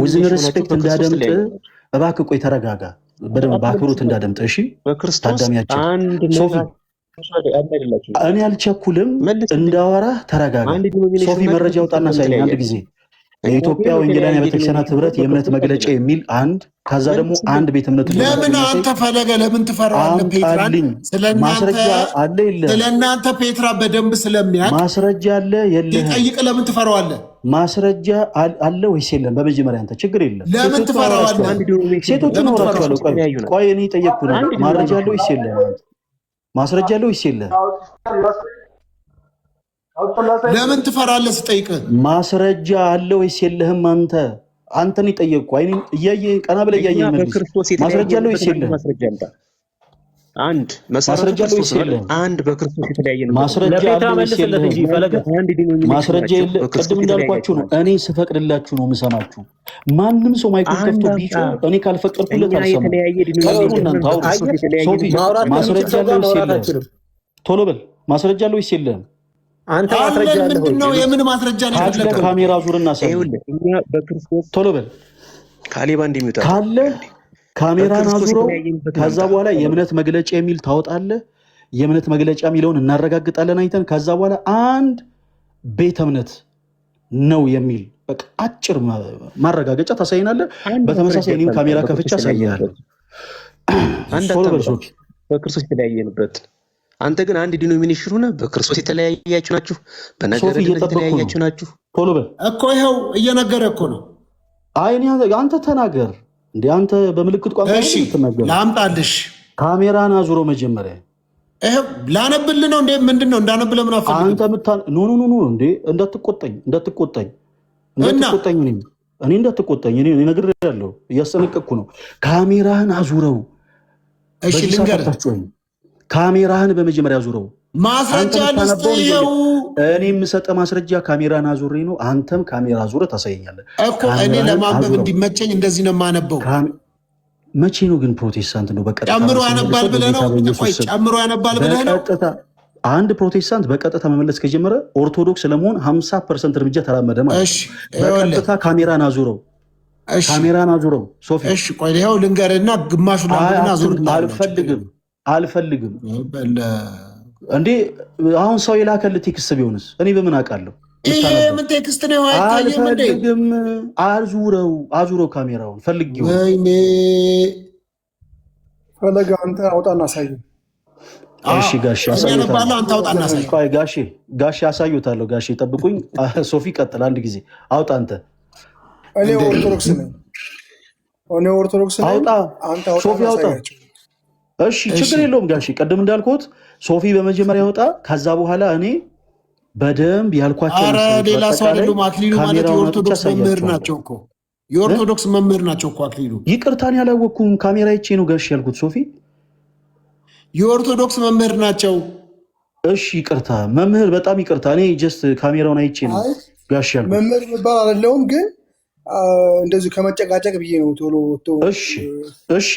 ውዝን ሪስፔክት እንዳደምጥ እባክህ ቆይ ተረጋጋ በደንብ በአክብሮት እንዳደምጥ እሺ ታዳሚያችን ሶፊ እኔ አልቸኩልም እንዳወራ ተረጋጋ ሶፊ መረጃ አውጣና ሳይኝ አንድ ጊዜ የኢትዮጵያ ወንጌላውያን ቤተክርስቲያናት ህብረት የእምነት መግለጫ የሚል አንድ፣ ከዛ ደግሞ አንድ ቤተ እምነት ለምን አንተ ፈለገ ለምን ትፈራዋለህ? ፔትራን ማስረጃ አለ የለህም? ስለእናንተ ፔትራ በደንብ ስለሚያውቅ ማስረጃ አለ የለህም? ጠይቅ። ለምን ትፈራዋለህ? ማስረጃ አለ ወይስ የለም? በመጀመሪያ አንተ ችግር የለም። ለምን ትፈራዋለህ? ሴቶቹ ኖራቸዋለሁ። ቆይ እኔ ጠየቅኩ ነው። ማስረጃ አለ ወይስ የለም? ማስረጃ አለ ወይስ የለም? ለምን ትፈራለህ ስጠይቅ? ማስረጃ አለ ወይስ የለህም? አንተን የጠየቅኩ አይኔን እያየህ ቀና ብለህ እያየህ ማስረጃ አለ ወይስ የለም? አንድ ማስረጃ አለ ወይስ የለም? አንድ በክርስቶስ የተለያየ ነው። ማስረጃ አለ ወይስ የለም? ማስረጃ የለ። ቅድም እንዳልኳችሁ ነው። እኔ ስፈቅድላችሁ ነው የምሰማችሁ። ማንም ሰው ማይክሮፎን ከፍቶ ቢጮህ እኔ ካልፈቀድኩለት አልሰማም። እናንተ አውሩ። ሶፊ ማስረጃ አለ ወይስ የለም? ቶሎ በል። ማስረጃ አለ ወይስ የለም? አንተ ማስረጃ አለ ወይ? ምንድነው? የምን ማስረጃ ነው ያለው? ካሜራ ዙርና ሰው እኛ በክርስቶስ ቶሎ በል ካሌባ እንደሚወጣ ካለ ካሜራን አዙረው። ከዛ በኋላ የእምነት መግለጫ የሚል ታወጣለህ። የእምነት መግለጫ የሚለውን እናረጋግጣለን አይተን። ከዛ በኋላ አንድ ቤተ እምነት ነው የሚል በቃ አጭር ማረጋገጫ ታሳይናለህ። በተመሳሳይ እኔም ካሜራ ከፍቻ አሳይሃለሁ። ቶሎ በል ሶፊ። በክርስቶስ የተለያየንበት አንተ ግን አንድ ዲኖሚኔሽን ሆነ በክርስቶስ የተለያያችሁ ናችሁ፣ በነገር የተለያያችሁ ናችሁ። ቶሎ በል እኮ ይኸው እየነገረ እኮ ነው። አይ አንተ ተናገር እንዴ! አንተ በምልክት ቋንቋ ተናገር። ላምጣልሽ። ካሜራን አዙሮ መጀመሪያ ይኸው ላነብልህ ነው እንዴ? ምንድነው እንዳነብልህ? ምን አፈልግ አንተ ኖ እንዴ! እንዳትቆጣኝ እኔ እንዳትቆጣኝ። እኔ ነግሬሃለሁ፣ እያስጠነቀቅኩ ነው። ካሜራህን አዙረው። እሺ ልንገርህ። ካሜራህን በመጀመሪያ አዙረው። ማስረጃ ልስጥየው። እኔ የምሰጠ ማስረጃ ካሜራን አዙሬ ነው። አንተም ካሜራ አዙረህ ታሳየኛለህ እኮ። እኔ ለማንበብ እንዲመቸኝ እንደዚህ ነው የማነበው። መቼ ነው ግን ፕሮቴስታንት ነው በቀጥታ ጨምሮ ያነባል ብለህ ነው? ቆይ ጨምሮ ያነባል ብለህ ነው? አንድ ፕሮቴስታንት በቀጥታ መመለስ ከጀመረ ኦርቶዶክስ ለመሆን 50% እርምጃ ተራመደ ማለት። በቀጥታ ካሜራን አዙረው። ካሜራን አዙረው ሶፊ። እሺ ቆይ ይኸው ልንገርህና ግማሹን አልፈልግም እንዴ! አሁን ሰው የላከልህ ቴክስት ቢሆንስ እኔ በምን አውቃለሁ? ይሄ ምን ቴክስት ነው? አልፈልግም። አዙረው ካሜራውን ፈልጊው። ወይኔ ፈለገ አንተ አውጣና አሳይ። እሺ ጋሼ አሳዩታለሁ። አንተ አውጣና አሳይ። ቆይ ጋሼ አሳዩታለሁ። ጋሼ ጠብቁኝ። ሶፊ ቀጥል። አንድ ጊዜ አውጣ። እኔ ኦርቶዶክስ ነኝ። አውጣ ሶፊ አውጣ። እሺ ችግር የለውም ጋሼ። ቅድም እንዳልኩት ሶፊ በመጀመሪያ ያወጣ። ከዛ በኋላ እኔ በደንብ ያልኳቸው ሌላ ሰው አይደሉም። አክሊሉ ማለት የኦርቶዶክስ መምህር ናቸው እኮ የኦርቶዶክስ መምህር ናቸው እኮ አክሊሉ። ይቅርታን ያላወቅኩም ካሜራ ይቼ ነው ጋሼ ያልኩት። ሶፊ የኦርቶዶክስ መምህር ናቸው። እሺ ይቅርታ መምህር፣ በጣም ይቅርታ። እኔ ጀስት ካሜራውን አይቼ ነው ጋሼ ያልኩት። መምህር የሚባል አይደለሁም ግን እንደዚህ ከመጨቃጨቅ ብዬ ነው ቶሎ። እሺ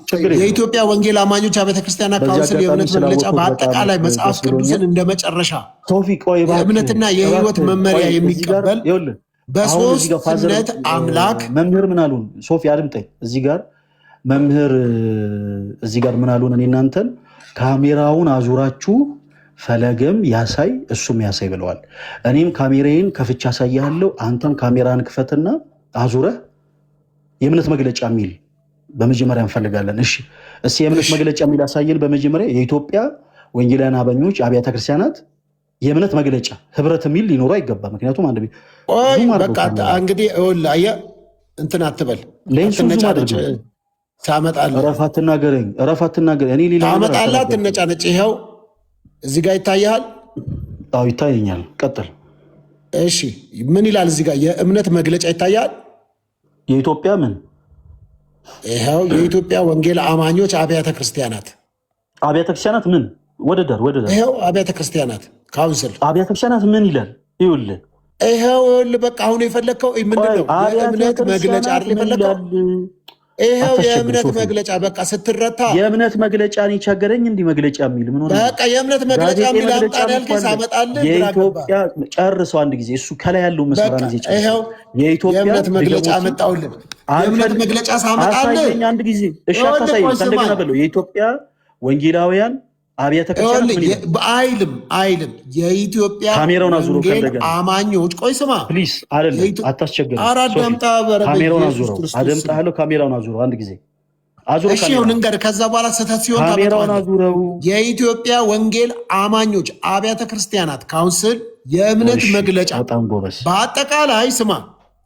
ችግር የኢትዮጵያ ወንጌል አማኞች አብያተ ክርስቲያናት ካውንስል የእምነት መግለጫ በአጠቃላይ መጽሐፍ ቅዱስን እንደ መጨረሻ የእምነትና የሕይወት መመሪያ የሚቀበል በሶስትነት አምላክ። መምህር ምን አሉን? ሶፊ አድምጠኝ። እዚህ ጋር ምን አሉን? እኔ እናንተን ካሜራውን አዙራችሁ ፈለገም ያሳይ እሱም ያሳይ ብለዋል። እኔም ካሜራዬን ከፍቻ አሳያለሁ። አንተም ካሜራን ክፈትና አዙረህ የእምነት መግለጫ የሚል በመጀመሪያ እንፈልጋለን። እሺ እስኪ የእምነት መግለጫ የሚል አሳየን። በመጀመሪያ የኢትዮጵያ ወንጌላውያን አማኞች አብያተ ክርስቲያናት የእምነት መግለጫ ህብረት የሚል ሊኖሩ አይገባም። ምክንያቱም አንድ በቃ እንግዲህ አየህ እንትን አትበል። ሌንሱን ዙም አድርግ። ታመጣለህ። እረፍ አትናገር። እኔ ሌላ ታመጣለህ። አትነጫነጭ። ይኸው እዚህ ጋር ይታያል። አዎ ይታየኛል። ቀጥል። እሺ ምን ይላል እዚህ ጋር? የእምነት መግለጫ ይታያል። የኢትዮጵያ ምን? ይኸው የኢትዮጵያ ወንጌል አማኞች አብያተ ክርስቲያናት ምን? ወደ ዳር ይኸው አብያተ ክርስቲያናት ካውንስል አብያተ ክርስቲያናት ምን ይላል? ይኸውልህ በቃ አሁን የፈለግከው ምንድን ነው? የእምነት መግለጫ አይደል የፈለግከው? ይሄው የእምነት መግለጫ በቃ ስትረታ የእምነት መግለጫ ነው ቸገረኝ። እንዲህ መግለጫ የሚል ምን ሆነ? በቃ የእምነት መግለጫ የሚል አምጣን ያልከኝ ሳመጣልህ የኢትዮጵያ ጨርሰው አንድ ጊዜ እሱ ከላይ ያለው መስመር ነው። ይሄው የእምነት መግለጫ አመጣውልህ። የእምነት መግለጫ ሳመጣልህ አንድ ጊዜ እሺ፣ አታሳይ እንደገና በለው። የኢትዮጵያ ወንጌላውያን አብያተ ክርስቲያናት አይልም የኢትዮጵያ ካሜራውን አዙሮ ወንጌል አማኞች ቆይ ስማ ፕሊዝ አይደለም አታስቸግረኝ አራዳምጣ ካሜራውን አዙሮ አደምጣለሁ ካሜራውን አዙሮ አንድ ጊዜ አዙሮ እሺ ልንገር ከዛ በኋላ ስህተት ሲሆን ካሜራውን አዙረው የኢትዮጵያ ወንጌል አማኞች አብያተ ክርስቲያናት ካውንስል የእምነት መግለጫ በአጠቃላይ ስማ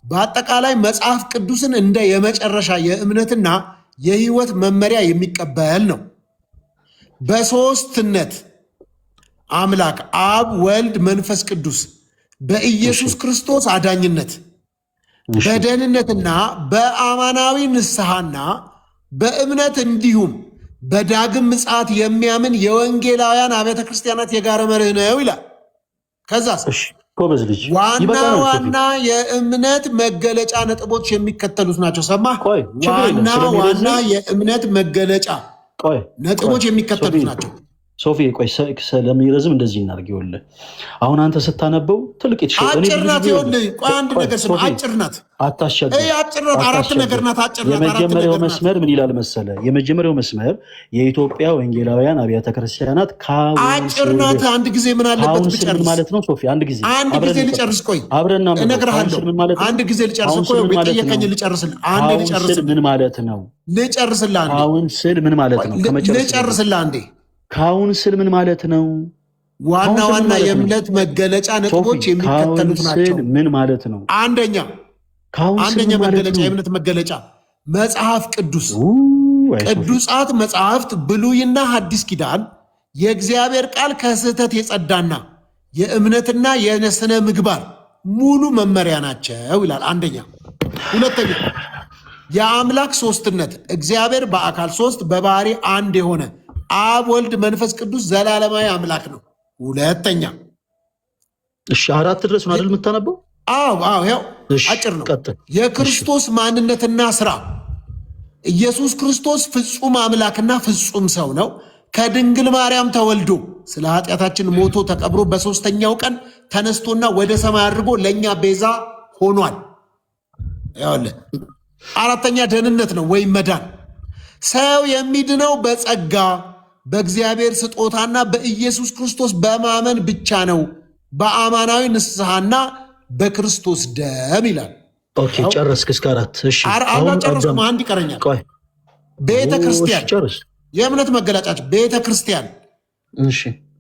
በአጠቃላይ መጽሐፍ ቅዱስን እንደ የመጨረሻ የእምነትና የህይወት መመሪያ የሚቀበል ነው። በሶስትነት አምላክ አብ ወልድ መንፈስ ቅዱስ በኢየሱስ ክርስቶስ አዳኝነት በደህንነትና በአማናዊ ንስሐና በእምነት እንዲሁም በዳግም ምጽአት የሚያምን የወንጌላውያን አብያተ ክርስቲያናት የጋራ መርህ ነው ይላል። ከዛስ ዋና ዋና የእምነት መገለጫ ነጥቦች የሚከተሉት ናቸው። ሰማህ? ዋና የእምነት መገለጫ ነጥቦች የሚከተሉት ናቸው። ሶፊ ቆይ ስለሚረዝም እንደዚህ እናድርግ። ይኸውልህ አሁን አንተ ስታነበው ትልቅ አጭር ናት። ይኸውልህ ቆይ አንድ ነገር ስማ፣ አጭር ናት። አታስቸግር። አጭር ናት። አራት ነገር ናት። አጭር ናት። የመጀመሪያው መስመር ምን ይላል መሰለ? የመጀመሪያው መስመር የኢትዮጵያ ወንጌላውያን አብያተ ክርስቲያናት አጭር ናት። አንድ ጊዜ ምን አለበት ብጨርስ ማለት ነው። ሶፊ አንድ ጊዜ ልጨርስ። ቆይ አብረና እነግርሃለሁ። አንድ ጊዜ ልጨርስ። ቆይ የጠየቀኝ ልጨርስልህ። አንዴ ልጨርስልህ። ምን ማለት ነው? ልጨርስልህ። አንዴ ካውንስል ምን ማለት ነው? ልጨርስልህ። አንዴ ካውንስል ምን ማለት ነው? ዋና ዋና የእምነት መገለጫ ነጥቦች የሚከተሉት ናቸው። ምን ማለት ነው? አንደኛ መገለጫ የእምነት መገለጫ መጽሐፍ ቅዱስ፣ ቅዱሳት መጽሐፍት ብሉይና ሐዲስ ኪዳን የእግዚአብሔር ቃል ከስህተት የጸዳና የእምነትና የስነ ምግባር ሙሉ መመሪያ ናቸው ይላል። አንደኛ። ሁለተኛ የአምላክ ሶስትነት እግዚአብሔር በአካል ሶስት በባህሪ አንድ የሆነ አብ ወልድ መንፈስ ቅዱስ ዘላለማዊ አምላክ ነው። ሁለተኛ። እሺ አራት ድረስ ነው አይደል የምታነበው? አዎ ያው አጭር ነው። የክርስቶስ ማንነትና ስራ ኢየሱስ ክርስቶስ ፍጹም አምላክና ፍጹም ሰው ነው። ከድንግል ማርያም ተወልዶ ስለ ኃጢአታችን ሞቶ ተቀብሮ በሶስተኛው ቀን ተነስቶና ወደ ሰማይ አድርጎ ለእኛ ቤዛ ሆኗል። ያውልህ አራተኛ ደህንነት ነው ወይም መዳን። ሰው የሚድነው በጸጋ በእግዚአብሔር ስጦታና በኢየሱስ ክርስቶስ በማመን ብቻ ነው፣ በአማናዊ ንስሐና በክርስቶስ ደም ይላል። ኦኬ ጨረስክ? እስከ አራት። እሺ ጨረስኩ። አንድ ይቀረኛል። ቤተ ክርስቲያን የእምነት መገለጫች ቤተ ክርስቲያን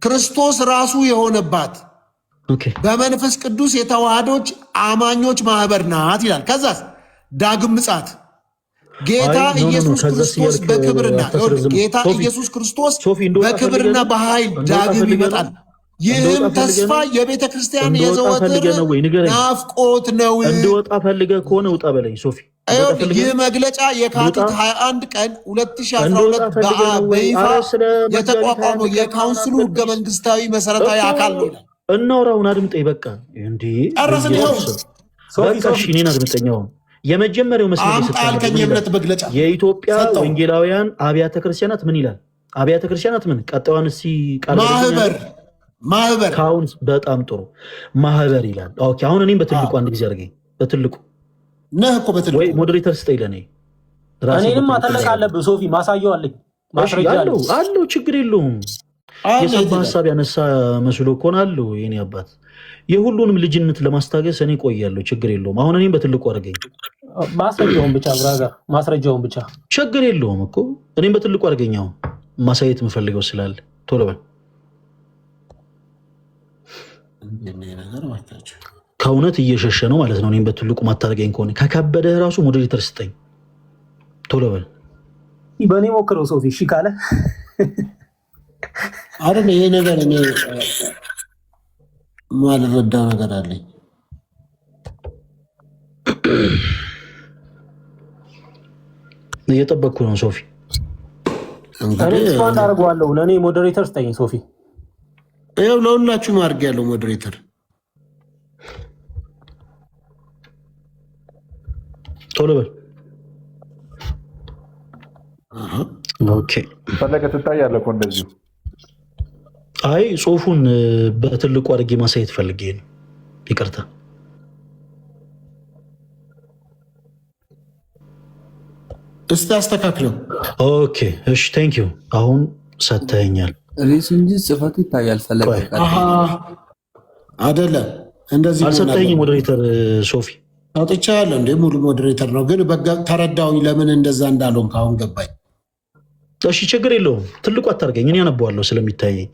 ክርስቶስ ራሱ የሆነባት በመንፈስ ቅዱስ የተዋህዶች አማኞች ማህበር ናት ይላል። ከዛስ ዳግም ምጽአት ጌታ ኢየሱስ ክርስቶስ በክብርና ጌታ ኢየሱስ ክርስቶስ በክብርና በኃይል ዳግም ይመጣል። ይህም ተስፋ የቤተ ክርስቲያን የዘወትር ናፍቆት ነው። እንድወጣ ፈልገህ ከሆነ ውጣ በለኝ ሶፊ። ይህ መግለጫ የካቲት 21 ቀን 2012 በይፋ የተቋቋመው የካውንስሉ ህገ መንግስታዊ መሰረታዊ አካል ነው ይላል። እናውራውን አድምጠኝ። በቃ እንዴ ጨረስን። እኔን አድምጠኛው የመጀመሪያው መስመር የኢትዮጵያ ወንጌላውያን አብያተ ክርስቲያናት ምን ይላል? አብያተ ክርስቲያናት ምን ቀጣዩን ማህበር ካውንስ በጣም ጥሩ ማህበር ይላል። ኦኬ አሁን እኔም በትልቁ አንድ ጊዜ አድርገኝ። በትልቁ ነህ እኮ በትልቁ ወይ ሞዴሬተር ስጠኝ ለኔ። እኔንም ማተለቅ አለብህ ሶፊ። ማሳየው አለኝ ማስረጃ አለው። ችግር የለውም። የሰባ ሀሳብ ያነሳ መስሎ እኮ አለው የኔ አባት። የሁሉንም ልጅነት ለማስታገስ እኔ ቆያለሁ። ችግር የለውም። አሁን እኔም በትልቁ አድርገኝ። ማስረጃውን ብቻ ብራዘር፣ ማስረጃውን ብቻ። ችግር የለውም እኮ እኔም በትልቁ አድርገኝ። አሁን ማሳየት የምፈልገው ስላለ ቶሎ በል። ከእውነት እየሸሸ ነው ማለት ነው። እኔም በትልቁ ማታደርገኝ ከሆነ ከከበደህ ራሱ ሞዴሬተር ስጠኝ። ቶሎ በል። በእኔ ሞክረው ሶፊ። እሺ ካለ አይደል ይሄ ነገር እኔ ማልረዳው ነገር አለኝ። እየጠበቅኩ ነው ሶፊ። እኔ አደርገዋለሁ። ለእኔ ሞዴሬተር ስጠኝ ሶፊ። ይኸው ለሁላችሁም አድርጌያለሁ ሞዴሬተር። ቶሎ በል። ኦኬ ፈለገ ትታያለህ እኮ እንደዚሁ። አይ ጽሁፉን በትልቁ አድርጌ ማሳየት ፈልጌ ነው። ይቅርታ። እስቲ አስተካክለው። ኦኬ እሺ፣ ቴንክ ዩ። አሁን ሰተኛል። ርዕሱ እንጂ ጽፈቱ ይታያል። ፈለገ አይደለም እንደዚህ አልሰጠኝ ሞዴሬተር ሶፊ አውጥቻለሁ እንዴ ሙሉ ሞዴሬተር ነው ግን ተረዳውኝ ለምን እንደዛ እንዳልሆን ካሁን ገባኝ። እሺ ችግር የለውም ትልቁ አታርገኝ እኔ አነባዋለሁ ስለሚታየኝ።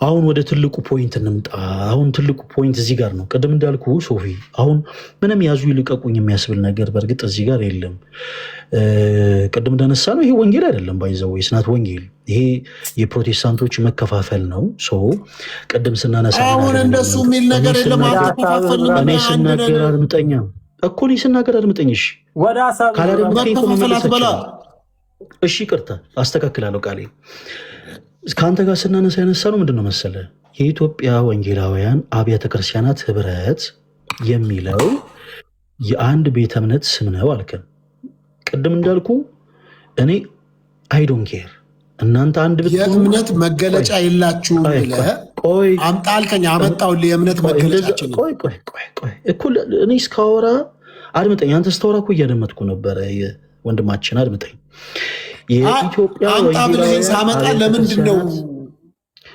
አሁን ወደ ትልቁ ፖይንት እንምጣ። አሁን ትልቁ ፖይንት እዚህ ጋር ነው። ቅድም እንዳልኩ ሶፊ አሁን ምንም ያዙ ይልቀቁኝ የሚያስብል ነገር በእርግጥ እዚህ ጋር የለም። ቅድም እንደነሳ ነው ይሄ ወንጌል አይደለም ባይዘው ስናት ወንጌል ይሄ የፕሮቴስታንቶች መከፋፈል ነው። ቅድም ስናነሳ አሁን እንደሱ የሚል ነገር የለም። እኔ ስናገር አድምጠኛ እኮ እኔ ስናገር አድምጠኝሽ ወደ ሀሳብ መከፋፈላት በላ እሺ ቅርታ አስተካክላለሁ ቃሌ ከአንተ ጋር ስናነሳ ያነሳ ነው ምንድን ነው መሰለ የኢትዮጵያ ወንጌላውያን አብያተ ክርስቲያናት ህብረት የሚለው የአንድ ቤተ እምነት ስም ነው አልከን። ቅድም እንዳልኩ እኔ አይ ዶንት ኬር እናንተ አንድ የእምነት መገለጫ የላችሁም ብለህ አምጣ አልከኝ። አመጣሁልህ የእምነት መገለጫችን። ቆይ እኮ እኔ እስካወራ አድምጠኝ። አንተ ስታወራ እኮ እያደመጥኩ ነበረ። ወንድማችን አድምጠኝ። የኢትዮጵያ ወንጌላውያን ሳመጣ ለምንድን ነው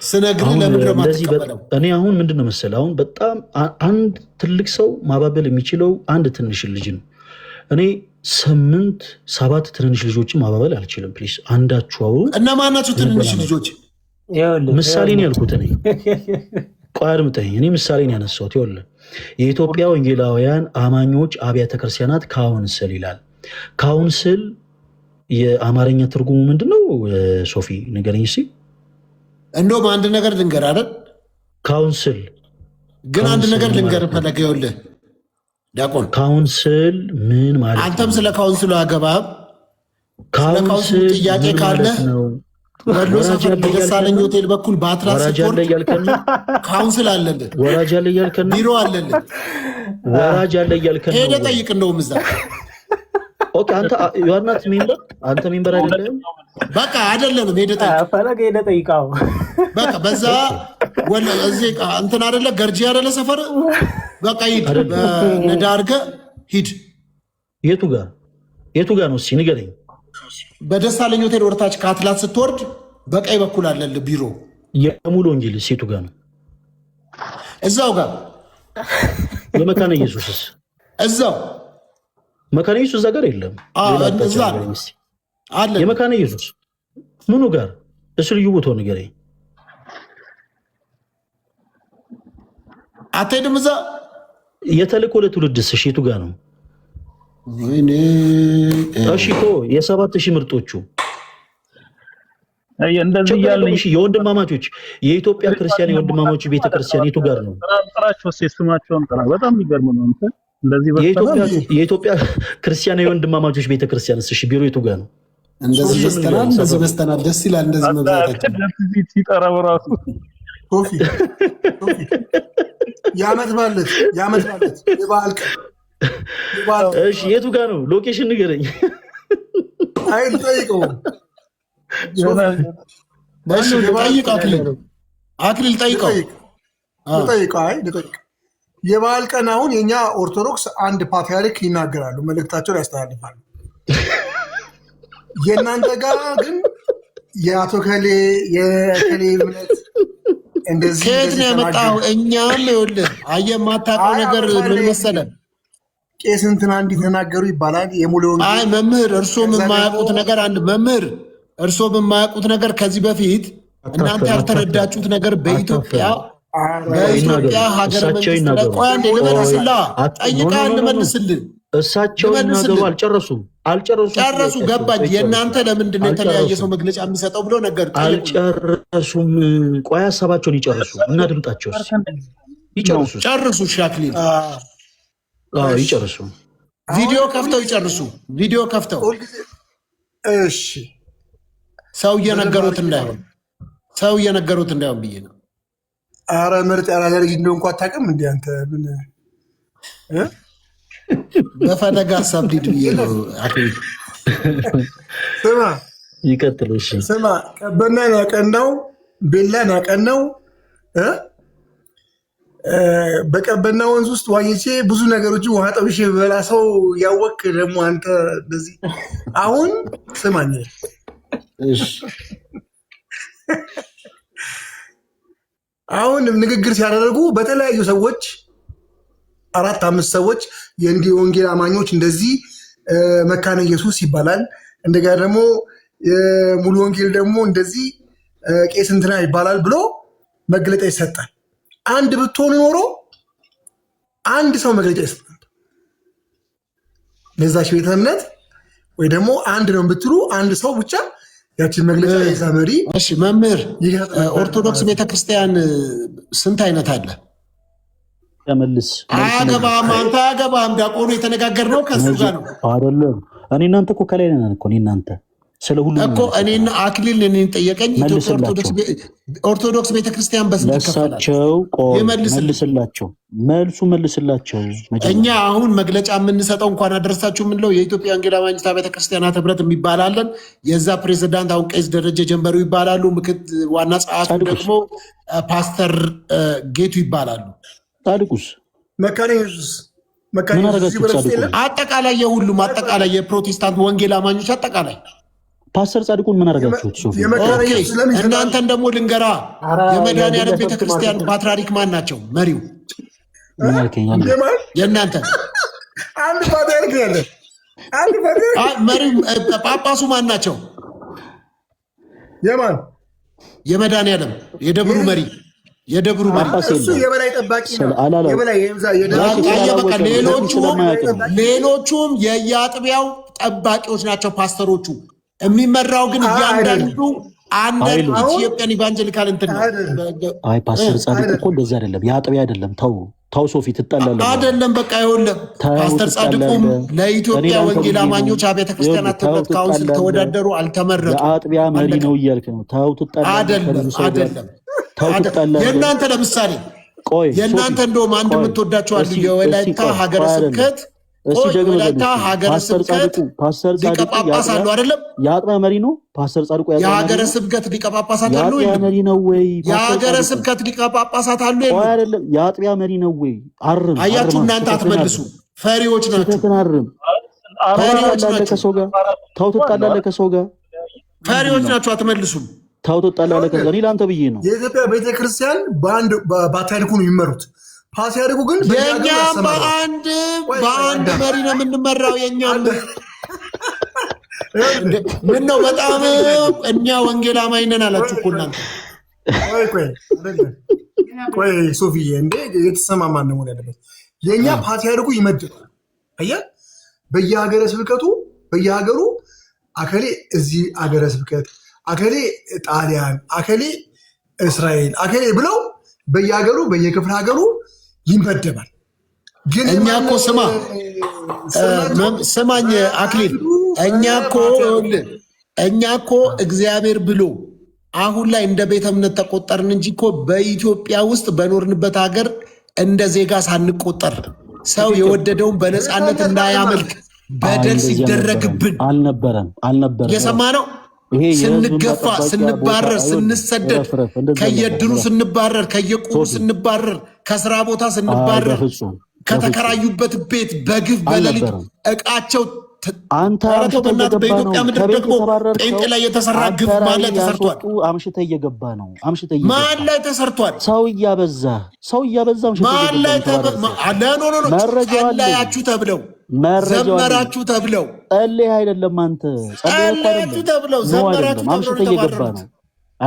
ስነግርህ ለምንድን ነው የማትቀበለው? እኔ አሁን ምንድን ነው መሰለህ አሁን በጣም አንድ ትልቅ ሰው ማባበል የሚችለው አንድ ትንሽ ልጅ ነው። እኔ 7 ትንንሽ ልጆችን ማባበል አልችልም። ፕሊዝ አንዳችሁ አውሩ። እነማን ናቸው ትንንሽ ልጆች? ምሳሌ ነው ያልኩት እኔ። ቆይ አድምጠኝ። እኔ ምሳሌ ነው ያነሳሁት። ይኸውልህ የኢትዮጵያ ወንጌላውያን አማኞች አብያተ ክርስቲያናት ካውንስል ይላል። ካውንስል የአማርኛ ትርጉሙ ምንድነው? ሶፊ ንገረኝ እስኪ። እንደውም አንድ ነገር ልንገር አይደል? ካውንስል ግን አንድ ነገር ልንገር ፈለገ። ይኸውልህ ዲያቆን ካውንስል ምን ማለት ነው? አንተም ስለ ካውንስሉ አገባብ ካውንስል ጥያቄ ካለ ወሎ ሰፈር በደሳለኝ ሆቴል በኩል በአትላስ ስፖርት ካውንስል አለልህ። ወራጅ አለ እያልከን ቢሮ አለልህ። ወራጅ አለ እያልከን ሄደህ ጠይቅ። እንደውም እዛ ኦኬ አንተ ዮሐናት ሜምበር አንተ ሜምበር አይደለም። በቃ አይደለም ሄደህ ጠይቅ። ፈለገ ሄደህ ጠይቀው። በቃ በዛ ወለ እዚህ እንትን አይደለ ገርጂ አይደለ ሰፈር በቃ ሂድ። በነዳ አድርገህ ሂድ። የቱ ጋር ነው እስኪ ንገረኝ። በደሳለኝ ሆቴል ወርታች ከአትላት ስትወርድ በቀኝ በኩል አለልህ ቢሮ። የሙሉ ወንጌል የቱ ጋር ነው? እዛው ጋር። የመካነ ኢየሱስስ? እዛው መካነ ኢየሱስ እዛ ጋር የለም። እዛ አለ። የመካነ ኢየሱስ ምኑ ጋር? እሱ ልዩ ቦታው ንገረኝ። አትሄድም እዛ? የተልእኮ ለትውልድስ የቱ ጋር ነው? እሺ እኮ የ7,000 ምርጦቹ እንደዚህ ያለ የወንድማማቾች የኢትዮጵያ ክርስቲያን የወንድማማቾች ቤተክርስቲያን የቱ ጋር ነው? ጥራቸው ስማቸውን ጥራ። በጣም የሚገርም ነው። አንተ እንደዚህ የኢትዮጵያ ክርስቲያን የወንድማማቾች ቤተክርስቲያን እሺ ቢሮ የቱ ጋር ነው? እንደዚህ በስተናል ደስ ይላል። እንደዚህ መብዛታቸው ሲጠራው ራሱ ሶፊ ያመት ማለት የበዓል ቀን እሺ የቱ ጋር ነው? ሎኬሽን ንገረኝ። አይ ልጠይቀው። አክሊል ጠይቀው። የበዓል ቀን አሁን የኛ ኦርቶዶክስ አንድ ፓትርያርክ ይናገራሉ፣ መልእክታቸውን ያስተላልፋሉ። የእናንተ ጋር ግን የአቶ ከሌ የከሌ እምነት እንደዚህ ከየት ነው የመጣው? እኛም ይኸውልህ አየህ የማታውቀው ነገር ምን መሰለህ? ቄስ እንትና እንዲተናገሩ ይባላል። የሙሉ አይ መምህር እርሶም የማያውቁት ነገር አንድ መምህር እርሶም የማያውቁት ነገር ከዚህ በፊት እናንተ ያልተረዳችሁት ነገር በኢትዮጵያ ሀገረ መንግስት ላይ ቆይ አንዴ ልመልስልህ። ጠይቀህ ልመልስልህ። እሳቸው ይናገሩ። አልጨረሱም። ጨረሱ። ገባኝ። የእናንተ ለምንድን ነው የተለያየ ሰው መግለጫ የሚሰጠው ብሎ ነገር አልጨረሱም። ቆይ ሀሳባቸውን ይጨርሱ እና ድምጣቸው ጨርሱ። ሻክሊል ይጨርሱ። ቪዲዮ ከፍተው ይጨርሱ። ቪዲዮ ከፍተው እሺ። ሰው እየነገሩት እንዳይሆን ብዬ ነው። አረ ምርጥ ያላለ ልጅ እንደው እንኳን አታውቅም እንዴ አንተ? ምን በፈለገ ሀሳብ ሊድ ብዬ ነው። አክሊል ስማ፣ ይቀጥሉ። እሺ ስማ፣ ቀበና ናቀናው ቤላ ናቀናው በቀበና ወንዝ ውስጥ ዋኝቼ ብዙ ነገሮችን ውሃ ጠብሼ በላ ሰው ያወቅ ደግሞ አንተ እንደዚህ አሁን ስማኝ፣ አሁን ንግግር ሲያደርጉ በተለያዩ ሰዎች 4-5 ሰዎች የእንዲህ ወንጌል አማኞች እንደዚህ መካነ ኢየሱስ ይባላል፣ እንደገና ደግሞ ሙሉ ወንጌል ደግሞ እንደዚህ ቄስ እንትና ይባላል ብሎ መግለጫ ይሰጣል። አንድ ብትሆኑ ኖሮ አንድ ሰው መግለጫ ይሰጣል ለዛች ቤተ እምነት፣ ወይ ደግሞ አንድ ነው ብትሉ አንድ ሰው ብቻ ያችን መግለጫ የዛ መሪ። እሺ መምህር፣ ኦርቶዶክስ ቤተክርስቲያን ስንት አይነት አለ? ተመልስ። አያገባም፣ አንተ አያገባም። ዲያቆኑ የተነጋገርነው ከሱ ጋር ነው አይደለም? እኔ እናንተ እኮ ከላይ ነን እኮ። እኔ እናንተ ስለ ሁሉ እኮ እኔና አክሊል እኔን ጠየቀኝ። ኦርቶዶክስ ቤተክርስቲያን በስንት ተከፈላቸው? ቆይ መልስላቸው፣ መልስላቸው። እኛ አሁን መግለጫ የምንሰጠው እንኳን አደረሳችሁ የምንለው የኢትዮጵያ ወንጌል አማኞች ቤተ ክርስቲያናት ህብረት የሚባላለን። የዛ ፕሬዚዳንት አሁን ቄስ ደረጀ ጀንበሩ ይባላሉ። ዋና ጸሐፊ ደግሞ ፓስተር ጌቱ ይባላሉ። ጻድቁስ መካነ ኢየሱስ አጠቃላይ የሁሉም አጠቃላይ የፕሮቴስታንት ወንጌል አማኞች አጠቃላይ ፓስተር ጻድቁን ምን አደረጋችሁት? ሶፊ እናንተን ደግሞ ልንገራ፣ የመድኃኒዓለም ቤተክርስቲያን ፓትርያርክ ማን ናቸው? መሪው ምን አልከኝ? የእናንተ አንድ ፓትርያርክ ያለ መሪው ጳጳሱ ማን ናቸው? የማን? የመድኃኒዓለም የደብሩ መሪ የደብሩ እሱ የበላይ ጠባቂ ነው። ሌሎቹም የየአጥቢያው ጠባቂዎች ናቸው ፓስተሮቹ። የሚመራው ግን እያንዳንዱ አንደር ኢትዮጵያን ኢቫንጀሊካል እንትን ነው። አይ ፓስተር ጻድቁ እኮ እንደዚህ አይደለም፣ የአጥቢያ አይደለም። ተው ሶፊ ትጣላለህ አይደለም። በቃ ይኸውልህ ፓስተር ጻድቁም ለኢትዮጵያ ወንጌል አማኞች አብያተ ክርስቲያናት ህብረት ካውንስል ተወዳደሩ፣ አልተመረጡ። የአጥቢያ መሪ ነው እያልክ ነው። ተው ትጣላለህ። አይደለም የእናንተ ለምሳሌ የእናንተ እንደውም አንድ የምትወዳቸው አሉ። የወላይታ ሀገረ ስብከት ወላይታ ሀገረ ስብከት ሊቀ ጳጳስ አሉ አይደለም? የአጥቢያ መሪ ነው ፓስተር ጻድቁ። የሀገረ ስብከት ሊቀ ጳጳሳት አሉ። መሪ ነው ወይ? የሀገረ ስብከት ሊቀ ጳጳሳት አሉ አይደለም? የአጥቢያ መሪ ነው ወይ? አርም። አያችሁ፣ እናንተ አትመልሱ፣ ፈሪዎች ናችሁ። ፈሪዎች ናችሁ። ከሰው ጋር ተው ትጣላለህ። ከሰው ጋር ፈሪዎች ናችሁ፣ አትመልሱም። ተው ትጣላለህ። ከዛ እኔ ለአንተ ብዬ ነው። የኢትዮጵያ ቤተክርስቲያን በአንድ ፓትርያርኩ ነው የሚመሩት። ፓትርያርኩ ግን የእኛም በአንድ መሪ ነው የምንመራው። የእኛም ምን ነው በጣም እኛ ወንጌል አማኝ ነን አላችሁ እኮ እናንተ። ቆይ ሶፊዬ፣ እንዴ የተሰማማን ነው ያለበት። የእኛ ፓትርያርኩ ይመድባል። አየህ፣ በየሀገረ ስብከቱ በየሀገሩ አከሌ እዚህ ሀገረ ስብከት፣ አከሌ ጣሊያን፣ አከሌ እስራኤል፣ አከሌ ብለው በየሀገሩ በየክፍለ ሀገሩ ይመደባል። ግን እኛ እኮ ስማኝ አክሊል፣ እኛ እኮ እግዚአብሔር ብሎ አሁን ላይ እንደ ቤተ እምነት ተቆጠርን እንጂ እኮ በኢትዮጵያ ውስጥ በኖርንበት ሀገር እንደ ዜጋ ሳንቆጠር ሰው የወደደውን በነፃነት እንዳያመልክ በደል ሲደረግብን አልነበረም። እየሰማ ነው። ስንገፋ፣ ስንባረር፣ ስንሰደድ፣ ከየድሩ ስንባረር፣ ከየቁሩ ስንባረር፣ ከስራ ቦታ ስንባረር፣ ከተከራዩበት ቤት በግፍ በሌሊት እቃቸው በኢትዮጵያ ምድር ደግሞ ጴንጤ ላይ የተሰራ ግፍ ማን ላይ ተሰርቷል? አምሽተህ እየገባ ነው። ማን ላይ ተሰርቷል? ሰው እያበዛ ማን ላይ ጸለያችሁ ተብለው ዘመራችሁ ተብለው ጸለይ አይደለም። አንተ ጸለያችሁ ተብለው ዘመራችሁ ተብለው አምሽተህ እየገባ ነው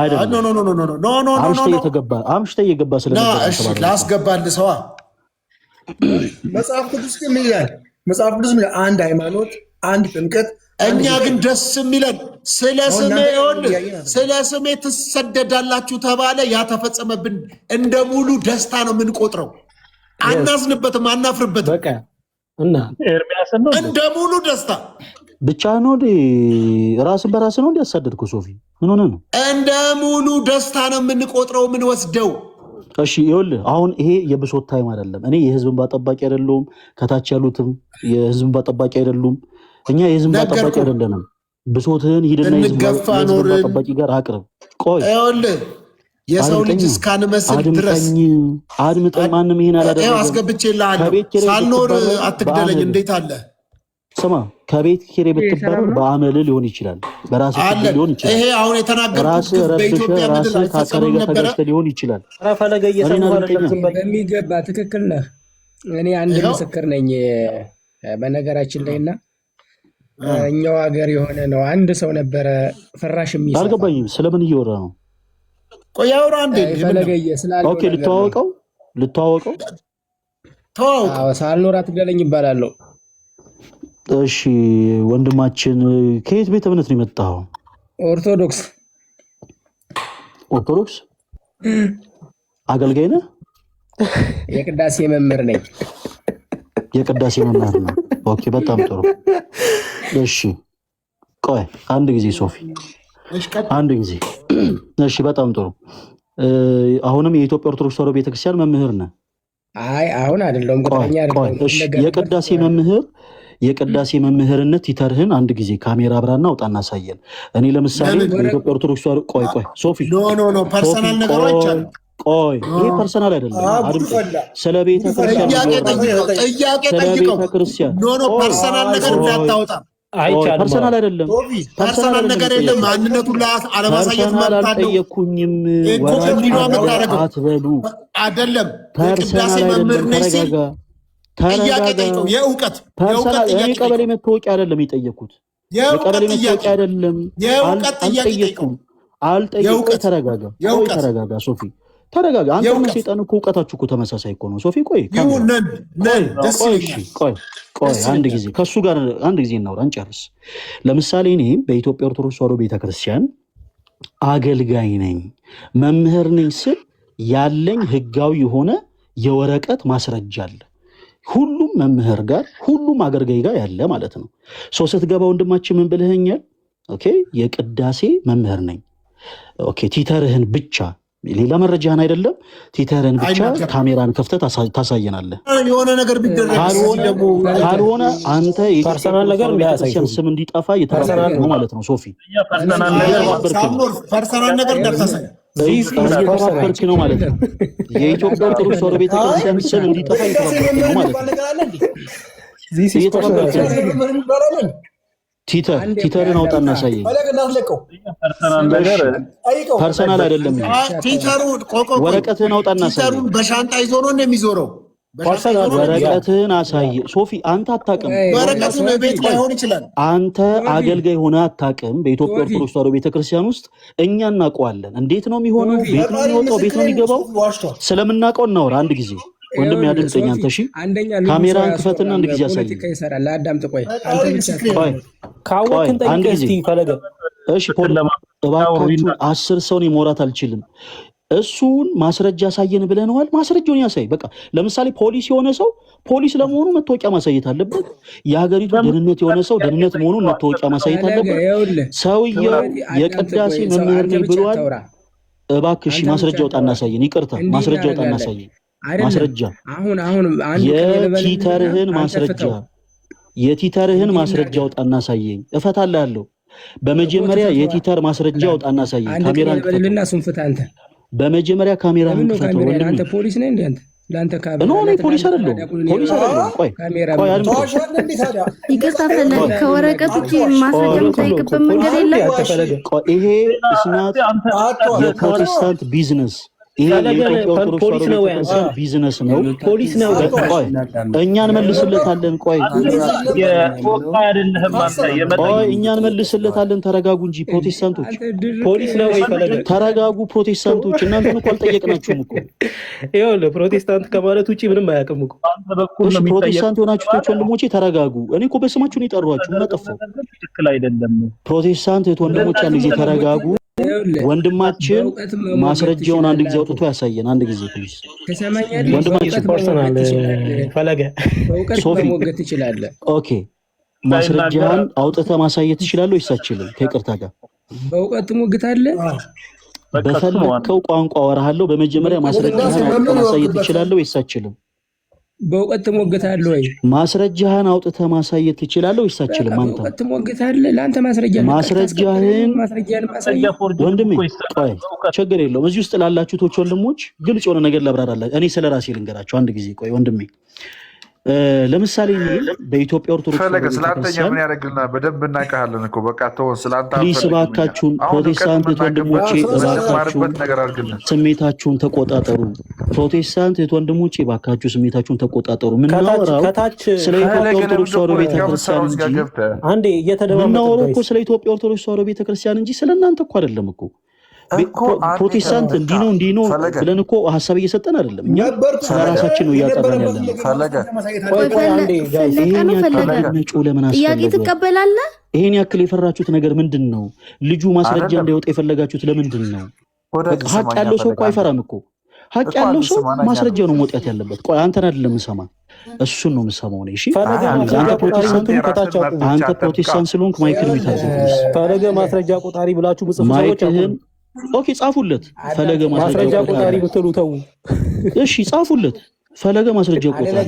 አይደለም? አምሽተህ እየገባ ስለነበር ላስገባልህ ሰዋ መጽሐፍ ቅዱስ ግን ይላል። መጽሐፍ ቅዱስ አንድ ሃይማኖት፣ አንድ ጥምቀት። እኛ ግን ደስ የሚለን ስለ ስሜ ትሰደዳላችሁ ተባለ፣ ያተፈጸመብን እንደ ሙሉ ደስታ ነው የምንቆጥረው። አናዝንበትም፣ አናፍርበትም። እንደ ሙሉ ደስታ ብቻ ነው። ራስን በራስ ነው እንዲያሳደድኩ ሶፊ ምን ሆነ ነው? እንደ ሙሉ ደስታ ነው የምንቆጥረው የምንወስደው። እሺ ይኸውልህ፣ አሁን ይሄ የብሶት ታይም አይደለም። እኔ የህዝብ እንባ ጠባቂ አይደለሁም። ከታች ያሉትም የህዝብ እንባ ጠባቂ አይደሉም። እኛ የህዝብ እንባ ጠባቂ አይደለንም። ብሶትህን ሂድና የህዝብ እንባ ጠባቂ ጋር አቅርብ። ቆይ ይኸውልህ፣ የሰው ልጅ እስካንመስል ድረስ አድምጠኝ። ማንም ይሄን አላደረገም። አስገብቼልሃለሁ። ሳልኖር አትግደለኝ። እንዴት አለ ስማ ከቤት ኪሬ ብትባረር በአመል ሊሆን ይችላል፣ በራስ ሊሆን ይችላል። ይሄ አሁን የተናገርኩት በኢትዮጵያ ምድር አይፈጸምም ነበር ሊሆን ይችላል። ፈለገ እየሰማሁ በሚገባ ትክክል ነህ። እኔ አንድ ምስክር ነኝ በነገራችን ላይና እኛው ሀገር የሆነ ነው። አንድ ሰው ነበረ ፍራሽ የሚሰራ አልገባኝም። ስለምን እየወራ ነው? ቆይ አውራ አንዴ ፈለገየ ስላለ ኦኬ፣ ልተዋወቀው አዎ፣ ሳልኖር አትገለኝ ይባላለሁ። እሺ ወንድማችን ከየት ቤተ እምነት ነው የመጣው? ኦርቶዶክስ። አገልጋይ ነህ? የቅዳሴ መምህር ነኝ። የቅዳሴ መምህር ነው። ኦኬ በጣም ጥሩ። እሺ ቆይ አንድ ጊዜ ሶፊ፣ አንድ ጊዜ። እሺ በጣም ጥሩ። አሁንም የኢትዮጵያ ኦርቶዶክስ ተዋሕዶ ቤተክርስቲያን መምህር ነህ? አይ አሁን አይደለም፣ ቁጥኛ አይደለም። እሺ የቅዳሴ መምህርነት ቲተርህን አንድ ጊዜ ካሜራ አብራና አውጣና አሳየን። እኔ ለምሳሌ የኢትዮጵያ ኦርቶዶክስ ተዋሕዶ ቆይ ሶፊ፣ ኖ ፐርሰናል ነገር አይቻልም። ቆይ ይሄ ፐርሰናል አይደለም። ስለ ቤተ ክርስቲያን ኖ ፐርሰናል ነገር እንዳታወጣ። ፐርሰናል አይደለም፣ ፐርሰናል ነገር የለም። ማንነቱን አለማሳየት አልጠየኩኝም። አትበሉ አይደለም። ቅዳሴ መምህር ነኝ ሲል ጥያቄ ጠይቀው። የእውቀት እኔ ቀበሌ መታወቂያ አይደለም የጠየኩት፣ የቀበሌ መታወቂያ አይደለም። አልጠየቁም። ተረጋጋ ሶፊ፣ ተረጋጋ። አንተና ሰይጣን እኮ እውቀታችሁ እኮ ተመሳሳይ እኮ ነው ሶፊ። ቆይ አንድ ጊዜ ከሱ ጋር አንድ ጊዜ እናውራ እንጨርስ። ለምሳሌ እኔ በኢትዮጵያ ኦርቶዶክስ ተዋሕዶ ቤተክርስቲያን አገልጋይ ነኝ መምህር ነኝ ስል ያለኝ ህጋዊ የሆነ የወረቀት ማስረጃ አለ። ሁሉም መምህር ጋር ሁሉም አገልጋይ ጋር ያለ ማለት ነው። ሰው ስትገባ ወንድማችን ምን ብለኸኛል? ኦኬ የቅዳሴ መምህር ነኝ። ኦኬ ቲተርህን ብቻ ሌላ መረጃህን አይደለም፣ ቲተርህን ብቻ ካሜራን ከፍተህ ታሳየናለህ። የሆነ ነገር ቢደረግ ካልሆነ አንተ የፐርሰናል ነገር ቤተክርስቲያን ስም እንዲጠፋ እየተባበርክ ነው ማለት ነው ሶፊ። ፐርሰናል ነገር እንዳታሳይ እየተባበርክ ነው ማለት ነው። የኢትዮጵያ ኦርቶዶክስ ተዋሕዶ ቤተክርስቲያን ስም እንዲጠፋ እየተባበርክ ነው ማለት ነው። ቲተርን አውጣና አሳየኝ። ፐርሰናል አይደለም። ወረቀትህን አውጣና አሳየኝ። በሻንጣ ይዞ ነው እንደሚዞረው። ወረቀትህን አሳይ ሶፊ። አንተ አታውቅም። ወረቀቱ ቤት ላይሆን ይችላል። አንተ አገልጋይ ሆነ አታውቅም። በኢትዮጵያ ኦርቶዶክስ ተዋሕዶ ቤተክርስቲያን ውስጥ እኛ እናውቀዋለን። እንዴት ነው የሚሆነው? ቤት ነው የሚወጣው፣ ቤት ነው የሚገባው። ስለምናውቀው እናወራ አንድ ጊዜ። ወንድም ያድምጠኝ አንተ። እሺ ካሜራን ክፈትና አንድ ጊዜ አሳይ። አንድ ጊዜ እሺ። እባካችሁ 10 ሰውን የመውራት አልችልም። እሱን ማስረጃ አሳየን ብለነዋል። ማስረጃውን ያሳይ። በቃ ለምሳሌ ፖሊስ የሆነ ሰው ፖሊስ ለመሆኑ መታወቂያ ማሳየት አለበት። የሀገሪቱ ደህንነት የሆነ ሰው ደህንነት መሆኑን መታወቂያ ማሳየት አለበት። ሰውየው የቅዳሴ መምህር ነኝ ብሏል። እባክሽ ማስረጃ አውጣና አሳየን። ይቅርታ ማስረጃ አውጣና አሳየን። ማስረጃ የቲተርህን ማስረጃ አውጣና አሳየኝ። እፈታልሃለሁ። በመጀመሪያ የቲተር ማስረጃ አውጣና አሳየኝ። ካሜራን ክፈትና ሱንፍታ። አንተ በመጀመሪያ ካሜራን ክፈት። ወንድም አንተ ፖሊስ ነህ እንዴ? አንተ ላንተ ካሜራ ነው። ፖሊስ አይደለም። ቆይ ይቅርታ ፈለገ። ከወረቀት ውጪ ማስረጃ የምጠይቅበት መንገድ የለም። ይሄ እስናት የፕሮቴስታንት ቢዝነስ ይሄ ፖሊስ ነው ወይ ቢዝነስ ነው? ፖሊስ ነው። ቆይ እኛ እንመልስለታለን። ቆይ እኛ እንመልስለታለን። ተረጋጉ እንጂ ፕሮቴስታንቶች። ፖሊስ ነው ወይ? ተረጋጉ ፕሮቴስታንቶች። እናንተን እኮ አልጠየቅናችሁም እኮ። ይኸውልህ ፕሮቴስታንት ከማለት ውጪ ምንም አያውቅም እኮ። እሺ ፕሮቴስታንት የሆናችሁት ወንድሞቼ ተረጋጉ። እኔ እኮ በስማችሁ ነው የጠሯችሁ። ምን አጠፋሁ? ትክክል አይደለም። ፕሮቴስታንት ወንድሞቼ አንድ ጊዜ ተረጋጉ። ወንድማችን ማስረጃውን አንድ ጊዜ አውጥቶ ያሳየን። አንድ ጊዜ ፕሊዝ። ወንድማችን ፐርሰናል ፈለገ ሶፊ ኦኬ፣ ማስረጃህን አውጥተህ ማሳየት ትችላለህ ወይስ አትችልም? ከይቅርታ ጋር በእውቀት ሞግት አለ። በፈለከው ቋንቋ አወራሃለሁ። በመጀመሪያ ማስረጃህን አውጥተህ ማሳየት ትችላለህ ወይስ አትችልም? በእውቀት ትሞግታለህ ወይ? ማስረጃህን አውጥተህ ማሳየት ትችላለህ ወይስ አትችልም? አንተ በእውቀት ትሞግታለህ። ለአንተ ማስረጃህን ወንድሜ፣ ቆይ ችግር የለውም። እዚህ ውስጥ ላላችሁት ወንድሞች ግልጽ የሆነ ነገር ላብራራላችሁ። እኔ ስለ ራሴ ልንገራችሁ አንድ ጊዜ። ቆይ ወንድሜ፣ ለምሳሌ በኢትዮጵያ ኦርቶዶክስ ፈለገ ስላንተኛ ምን ያደርግልናል? በደንብ እናውቃለን እኮ በቃ ተወን። ስላንተ ፕሊስ እባካችሁን ፕሮቴስታንት ወንድሞቼ እባካችሁን ስሜታችሁን ተቆጣጠሩ። ፕሮቴስታንት ወንድሞቼ እባካችሁ ስሜታችሁን ተቆጣጠሩ። ምናወራው ስለ ኢትዮጵያ ኦርቶዶክስ ተዋሕዶ ቤተክርስቲያን እንጂ አንዴ እየተደማመጠ ምናወራው እኮ ስለ ኢትዮጵያ ኦርቶዶክስ ተዋሕዶ ቤተክርስቲያን እንጂ ስለ እናንተ እኮ አይደለም እኮ። ፕሮቴስታንት እንዲህ ነው ብለን እኮ ሀሳብ እየሰጠን አይደለም። እኛ ስለ ራሳችን ነው እያጠናን ያለነው። ጥያቄ ትቀበላለህ? ይሄን ያክል የፈራችሁት ነገር ምንድን ነው? ልጁ ማስረጃ እንዳይወጣ የፈለጋችሁት ለምንድን ነው? ሀቅ ያለው ሰው እኮ አይፈራም እኮ። ሀቅ ያለው ሰው ማስረጃ ነው መውጣት ያለበት። ቆይ አንተን አይደለም የምሰማ እሱን ነው የምሰማው ነው። እሺ አንተ ፕሮቴስታንት ስለሆንክ ማይክል ቢታዘዝ ፈለገ ማስረጃ ቆጣሪ ብላችሁ ብጽፉ ሰዎች ኦኬ ጻፉለት። ፈለገ ማስረጃ ቆጣሪ ብትሉ ተው። እሺ ጻፉለት። ፈለገ ማስረጃ ቆጣሪ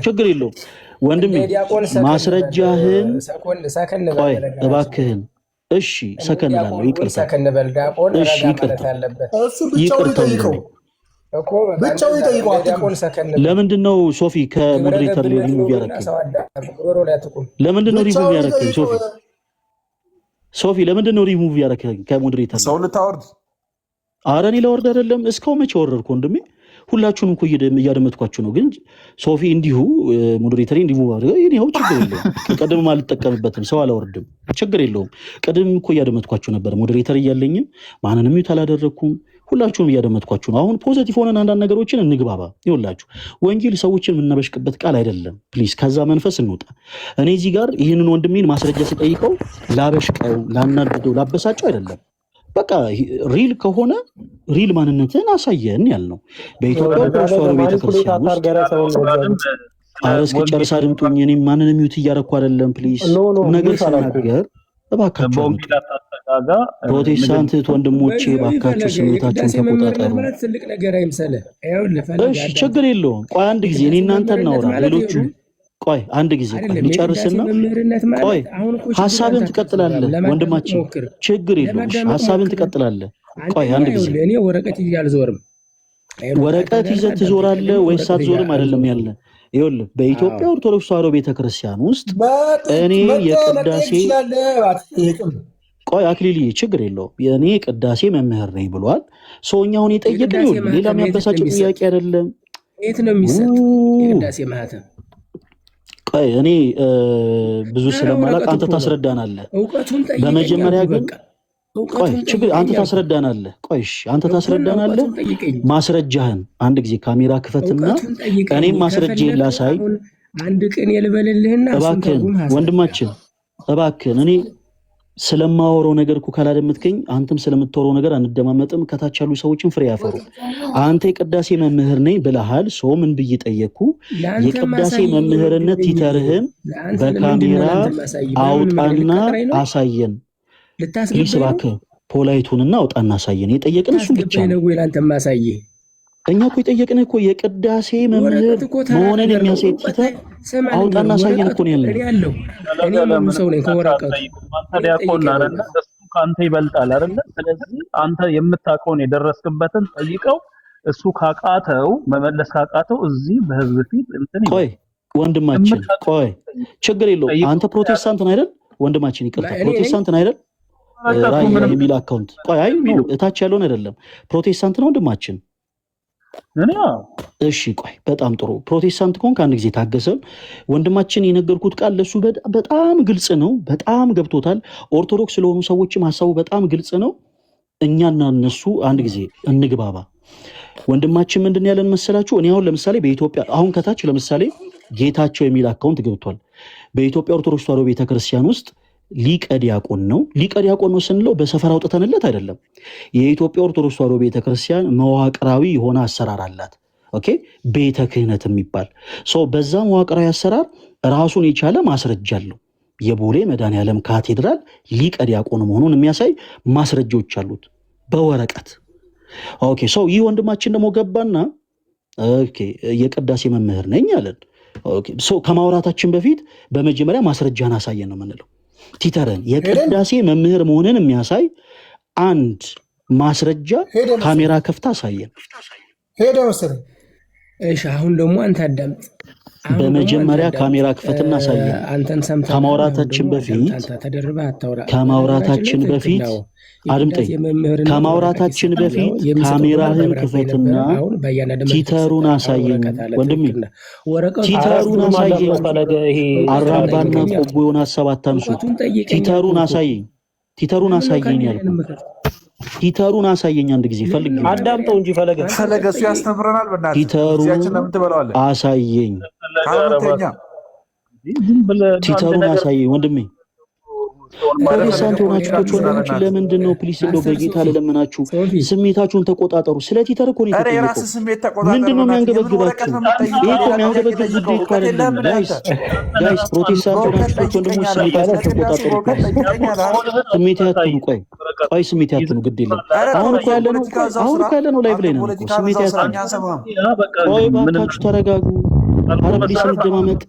ችግር የለውም ወንድሜ። ማስረጃህን ቆይ እባክህን። እሺ ሰከን እላለሁ። ይቅርታ እሺ ይቅርታ ብቻው ይጠይቀዋል። ለምንድን ነው ሶፊ ከሞዴሬተር ላይ ሪሙቭ ያደረግኝ? ለምንድን ነው ሪሙቭ ያደረግኝ ሶፊ? ሶፊ ለምንድን ነው ሪሙቭ ያደረግኝ ከሞዴሬተር? ሰው ልታወርድ? ኧረ እኔ ላወርድ አይደለም። እስካሁን መቼ ወረድኩ ወንድሜ? ሁላችሁንም እኮ እያደመጥኳችሁ ነው። ግን ሶፊ እንዲሁ ሞዴሬተር ሪሙቭ አድርገው ይሄው ችግር የለውም። ቀደም አልጠቀምበትም፣ ሰው አላወርድም፣ ችግር የለውም። ቀደም እኮ እያደመጥኳችሁ ነበር። ሞዴሬተር እያለኝም ማንንም ሚውት አላደረኩም። ሁላችሁም እያደመጥኳችሁ ነው። አሁን ፖዚቲቭ ሆነን አንዳንድ ነገሮችን እንግባባ። ይኸውላችሁ ወንጌል ሰዎችን የምናበሽቅበት ቃል አይደለም። ፕሊዝ ከዛ መንፈስ እንውጣ። እኔ እዚህ ጋር ይህንን ወንድሜን ማስረጃ ስጠይቀው ላበሽቀው፣ ላናድደው፣ ላበሳጨው አይደለም። በቃ ሪል ከሆነ ሪል ማንነትን አሳየን ያልነው በኢትዮጵያ ኦርቶዶክስ ተዋሕዶ ቤተክርስቲያን ውስጥ። ኧረ እስክጨርስ አድምጡኝ። እኔም ማንንም ሚውት እያደረኩ አይደለም። ፕሊዝ ነገር ስናገር እባካችሁ ፕሮቴስታንት ወንድሞቼ እባካችሁ ስሜታችሁን ተቆጣጠሩ። እሺ ችግር የለውም። ቆይ አንድ ጊዜ እኔ እናንተ እናውራ። ሌሎቹ ቆይ አንድ ጊዜ ቆይ ልጨርስና ቆይ ሀሳብን ትቀጥላለህ ወንድማችን። ችግር የለውም። ሀሳብን ትቀጥላለህ። ቆይ አንድ ጊዜ እኔ ወረቀት ይዤ አልዞርም። ወረቀት ይዘህ ትዞራለህ ወይስ አትዞርም አይደለም ያለ። ይኸውልህ በኢትዮጵያ ኦርቶዶክስ ተዋሕዶ ቤተክርስቲያን ውስጥ እኔ የቅዳሴ ቆይ አክሊል ችግር የለውም የእኔ ቅዳሴ መምህር ነኝ ብሏል። ሰውኛውን የጠየቅን ይኸውልህ ሌላ የሚያበሳጭ ጥያቄ አይደለም። የት ነው የሚሰጥ የቅዳሴ ማህተም? ቆይ እኔ ብዙ ስለማላውቅ አንተ ታስረዳናለህ። በመጀመሪያ ግን ቆይ ችግር አንተ ታስረዳናለህ። ቆይ እሺ አንተ ታስረዳናለህ። ማስረጃህን አንድ ጊዜ ካሜራ ክፈትና እኔም ማስረጃዬን ላሳይ። አንድ ቀን የልበልልህና እባክህን ወንድማችን እባክህን እኔ ስለማወራው ነገር እኮ ካላደመጥከኝ አንተም ስለምታወራው ነገር አንደማመጥም። ከታች ያሉ ሰዎችን ፍሬ ያፈሩ። አንተ የቅዳሴ መምህር ነኝ ብለሃል። ሰው ምን ብዬ ጠየቅኩ? የቅዳሴ መምህርነት ቲተርህን በካሜራ አውጣና አሳየን። ፕሊስ እባክህ ፖላይቱንና አውጣና አሳየን። የጠየቅን እሱን ብቻ ነው። እኛ እኮ የጠየቅን እኮ የቅዳሴ መምህር መሆንን የሚያሳይ ቲተር አውጣና አሳየን እኮ ነው ያለው። እኔ ምን ሰው ነኝ ከወረቀቱ? አንተ ዲያቆን አይደለ? እሱ ካንተ ይበልጣል አይደለ? ስለዚህ አንተ የምታውቀውን የደረስክበትን ጠይቀው። እሱ ካቃተው መመለስ ካቃተው እዚህ በህዝብ ፊት እንትን ቆይ ወንድማችን ቆይ ችግር የለውም። አንተ ፕሮቴስታንት ነህ አይደል? ወንድማችን ይቅርታ ፕሮቴስታንት ነህ አይደል? ራይ የሚል አካውንት ቆይ አይ ነው እታች ያለውን አይደለም። ፕሮቴስታንት ነው ወንድማችን? እሺ ቆይ በጣም ጥሩ። ፕሮቴስታንት ከሆንክ አንድ ጊዜ ታገሰን። ወንድማችን የነገርኩት ቃል ለሱ በጣም ግልጽ ነው። በጣም ገብቶታል። ኦርቶዶክስ ስለሆኑ ሰዎችም ሀሳቡ በጣም ግልጽ ነው። እኛና እነሱ አንድ ጊዜ እንግባባ። ወንድማችን ምንድን ያለን መሰላችሁ? እኔ አሁን ለምሳሌ በኢትዮጵያ አሁን ከታች ለምሳሌ ጌታቸው የሚል አካውንት ገብቷል። በኢትዮጵያ ኦርቶዶክስ ተዋሕዶ ቤተክርስቲያን ውስጥ ሊቀ ዲያቆን ነው። ሊቀ ዲያቆን ነው ስንለው በሰፈር አውጥተንለት አይደለም። የኢትዮጵያ ኦርቶዶክስ ተዋሕዶ ቤተክርስቲያን መዋቅራዊ የሆነ አሰራር አላት። ኦኬ ቤተ ክህነት የሚባል ሰው በዛ መዋቅራዊ አሰራር ራሱን የቻለ ማስረጃ አለው። የቦሌ መድኃኔዓለም ካቴድራል ሊቀ ዲያቆን መሆኑን የሚያሳይ ማስረጃዎች አሉት በወረቀት። ኦኬ ሰው ይህ ወንድማችን ደግሞ ገባና ኦኬ የቅዳሴ መምህር ነኝ አለን። ኦኬ ሰው ከማውራታችን በፊት በመጀመሪያ ማስረጃን አሳየን ነው የምንለው። ቲተርን የቅዳሴ መምህር መሆንን የሚያሳይ አንድ ማስረጃ ካሜራ ከፍታ አሳየን። ሄደ መሰለኝ። እሺ አሁን ደግሞ አንተ አዳምጥ። በመጀመሪያ ካሜራ ክፈትና አሳየን። ከማውራታችን በፊት አድምጠኝ። ከማውራታችን በፊት ካሜራህን ክፈትና ቲተሩን አሳየኝ ወንድሜ፣ ቲተሩን አሳየኝ። አራምባና ቆቦ የሆነ ሀሳብ አታንሱ። ቲተሩን አሳየኝ፣ ቲተሩን አሳየኝ ያልኩህ ቲተሩን አሳየኝ። አንድ ጊዜ ፈልግ አዳምጠው እንጂ ፈለገ እሱ ያስተምረናል። በእናትህ ቲተሩን አሳየኝ፣ ቲተሩን አሳየኝ ወንድሜ። ፕሮቴስታንት ሆናችሁ ወንድሞች ለምንድን ነው ፕሊስ እንደው በጌታ ለለመናችሁ ስሜታችሁን ተቆጣጠሩ። ስለ ቲተር እኮ ነው የተጠየቀው። ምንድን ነው የሚያንገበግባችሁ? ይሄ እኮ የሚያንገበግብ ጉዳይ እኮ አይደለም። ጋይስ ፕሮቴስታንት ሆናችሁ ወንድሞች ስሜታችሁን ተቆጣጠሩ። ስሜት ያትኑ፣ ቆይ ስሜት ያትኑ፣ ግድ የለም። አሁን እኮ ያለነው ላይቭ ላይ ነው እኮ። ስሜት ያትኑ፣ ቆይ ባካችሁ ተረጋጉ። ኧረ ፕሊስ እንደማመጥ።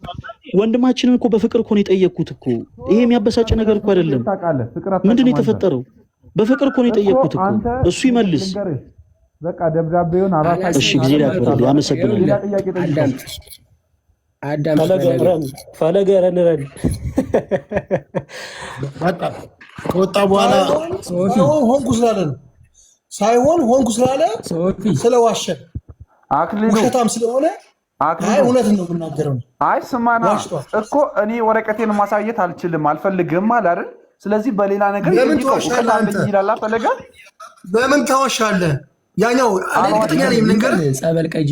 ወንድማችንን እኮ በፍቅር እኮ ነው የጠየቅኩት እኮ። ይሄ የሚያበሳጭ ነገር እኮ አይደለም። ምንድን ነው የተፈጠረው? በፍቅር እኮ ነው የጠየቅኩት እኮ። እሱ ይመልስ በቃ። ደብዳቤውን እሺ፣ ጊዜ ያክብርልኝ። አመሰግናለሁ። ፈለገ ረን በቃ ከወጣ በኋላ ሆንኩ ስላለ ሳይሆን ሆንኩ ስላለ ስለዋሸ ውሸታም ስለሆነ እውነት ነው የምናገረው። አይ ስማና እኮ እኔ ወረቀቴን ማሳየት አልችልም አልፈልግም አለ አይደል? ስለዚህ በሌላ ነገር ለምን ተዋሻለህ አንተ? ይላል ፈለገ። በምን ተዋሻለህ? ያኛው እኔ ልክተኛ ነኝ። ምን ነገር ጸበል ቀጂ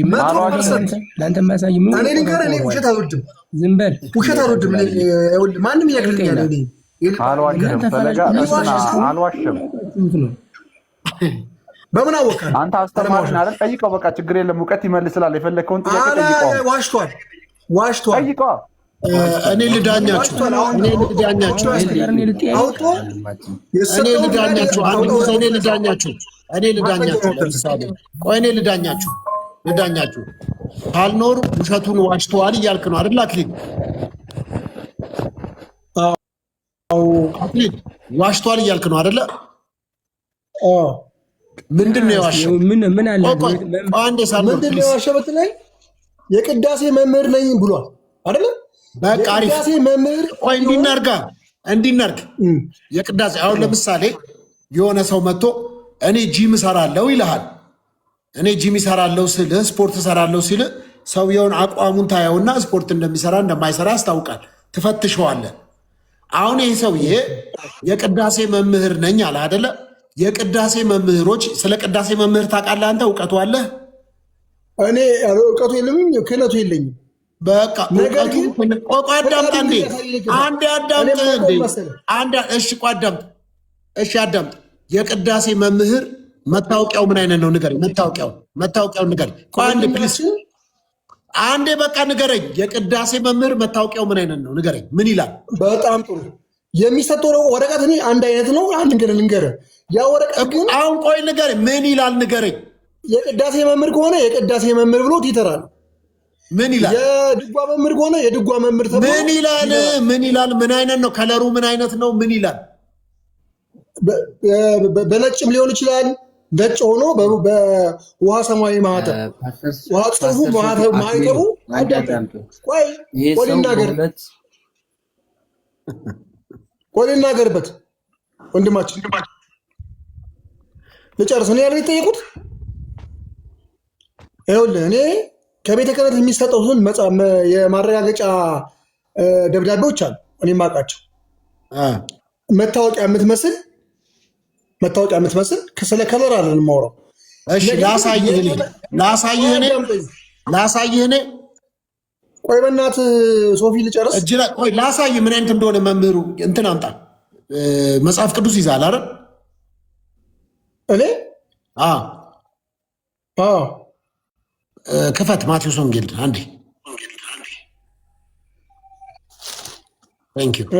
ለአንተ ማሳይ ምን እኔ ልንገር፣ እኔ ውሸት አልወድም። ዝም በል ውሸት አልወድም። ማንም ይነግረኛል። እኔ አልዋሽም ፈለገ፣ አልዋሽም። በምን አወቀህ አንተ? አስተማሪ አይደል? ጠይቀው በቃ ችግር የለም። እውቀት ይመልስላል። የፈለከውን ጥያቄ ጠይቀው። ዋሽቷል። ጠይቀው። እኔ ልዳኛችሁ አንድ ጊዜ እኔ ልዳኛችሁ ካልኖር ውሸቱን ዋሽተዋል እያልክ ነው አይደል? አክሊል ዋሽተዋል እያልክ ነው አይደለ? ምንድን ነው የዋሸው? ምን አለ? ምንድን ነው የዋሸው ብትለኝ የቅዳሴ መምህር ነኝ ብሏል አይደለ? በቃ አሪፍ መምህር። ቆይ እንዲናርግ የቅዳሴ አሁን ለምሳሌ የሆነ ሰው መጥቶ እኔ ጂም እሰራለሁ ይልሃል። እኔ ጂም እሰራለሁ ስልህ ስፖርት እሰራለሁ ሲልህ ሰውየውን አቋሙን ታየውና ስፖርት እንደሚሰራ እንደማይሰራ ያስታውቃል። ትፈትሸዋለህ። አሁን ይህ ሰውዬ የቅዳሴ መምህር ነኝ አለ አይደለ? የቅዳሴ መምህሮች ስለ ቅዳሴ መምህር ታውቃለህ አንተ? እውቀቱ አለህ? እኔ እውቀቱ የለኝም፣ ክህነቱ የለኝም። በቃ አዳምጥ እንዴ! አንዴ አዳምጥ እንዴ! እሺ አዳምጥ። የቅዳሴ መምህር መታወቂያው ምን አይነት ነው ንገረኝ። መታወቂያውን ንገረኝ። ቆይ አንዴ ፕሊስ፣ አንዴ በቃ ንገረኝ። የቅዳሴ መምህር መታወቂያው ምን አይነት ነው ንገረኝ። ምን ይላል? በጣም ጥሩ። የሚሰጠው ወረቀት እኔ አንድ አይነት ነው። አንድ ንገረኝ። ያ ወረቀት ግን አሁን ቆይ ንገረኝ። ምን ይላል ንገረኝ። የቅዳሴ መምህር ከሆነ የቅዳሴ መምህር ብሎ ይተራል። ምን ይላል? የድጓ መምህር ከሆነ የድጓ መምህር ተብሎ ምን ይላል? ምን አይነት ነው? ከለሩ ምን አይነት ነው? ምን ይላል? በነጭም ሊሆን ይችላል። ነጭ ሆኖ በውሃ ሰማያዊ ማህተብ ውሃ ጽሑፉ ማህተቡ ቆይ ልናገርበት። ወንድማችን ልጨርስ። እኔ ያለ የጠየቁት ይኸውልህ፣ እኔ ከቤተ ክህነት የሚሰጠውን የማረጋገጫ ደብዳቤዎች አሉ እኔ የማውቃቸው። መታወቂያ የምትመስል ስለ ከለር አለን የማወራው። እሺ ላሳይህ እኔ ቆይ በእናትህ ሶፊ ልጨርስ። ቆይ ላሳይህ ምን አይነት እንደሆነ መምህሩ። እንትን አምጣ፣ መጽሐፍ ቅዱስ ይዛል አይደል? እኔ ክፈት ማቴዎስ ወንጌል አንዴ።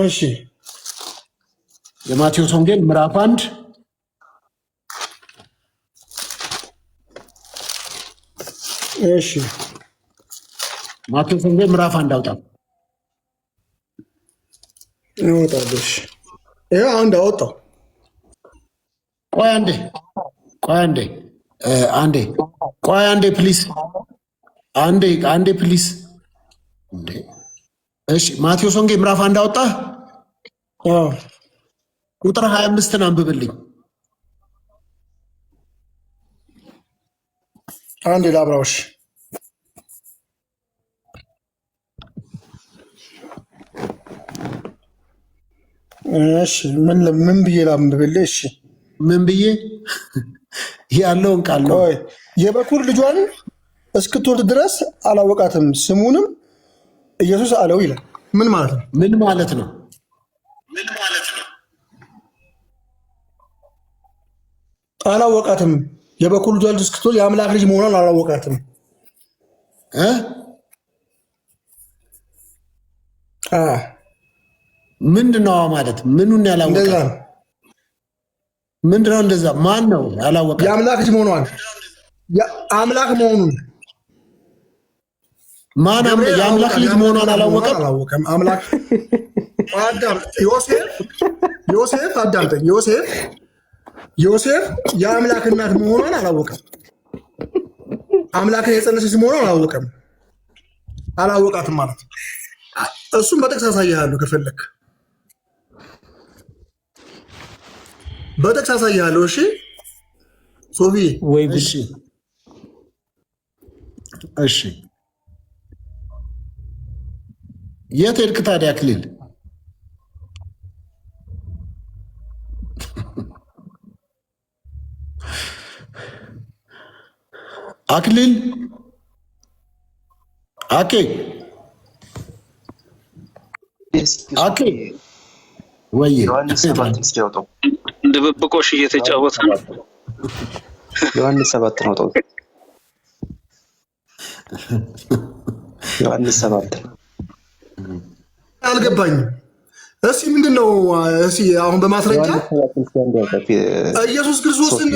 እሺ የማቴዎስ ወንጌል ምዕራፍ 1 እሺ ማቴዎስ ወንጌል ምዕራፍ 1 አውጣ። ይወጣልሽ። ይሄ አንድ አወጣው። ቆይ አንዴ ፕሊስ፣ አንዴ ፕሊስ። እሺ ማቴዎስ ወንጌል ምዕራፍ 1 አወጣ ቁጥር 25ን አንብብልኝ። አንድ ላብራውሽ እሺ ምን ብዬ ላንብብልህ? እሺ ምን ብዬ ያለውን ቃል ነው። የበኩር ልጇን እስክትወልድ ድረስ አላወቃትም፣ ስሙንም ኢየሱስ አለው ይላል። ምን ማለት ነው? ምን ማለት ነው? አላወቃትም። የበኩር ልጇን እስክትወልድ የአምላክ ልጅ መሆኗን አላወቃትም። ምንድነው ማለት? ምኑን ያላወቃት? ምንድነው እንደዛ? ማን ነው ያላወቃት? የአምላክ ልጅ መሆኗን አምላክ መሆኑን ማን የአምላክ ልጅ መሆኗን አላወቀም? አምላክ አዳም ዮሴፍ አዳምጠኝ። ዮሴፍ የአምላክ እናት መሆኗን አላወቀም። አምላክን የጸነሰች መሆኗን አላወቃትም ማለት ነው። እሱም በጥቅስ አሳይሃለሁ ከፈለክ በጥቅስ አሳይሃለሁ። እሺ ሶፊ ወይ እሺ የት ሄድክ ታዲያ አክሊል? አክሊል አኬ ወይ ድብብቆሽ እየተጫወተ ነው። ዮሐንስ 7 ነው ተው። ዮሐንስ 7 አልገባኝም። እሺ ምንድነው? እሺ አሁን በማስረጃ ኢየሱስ ክርስቶስን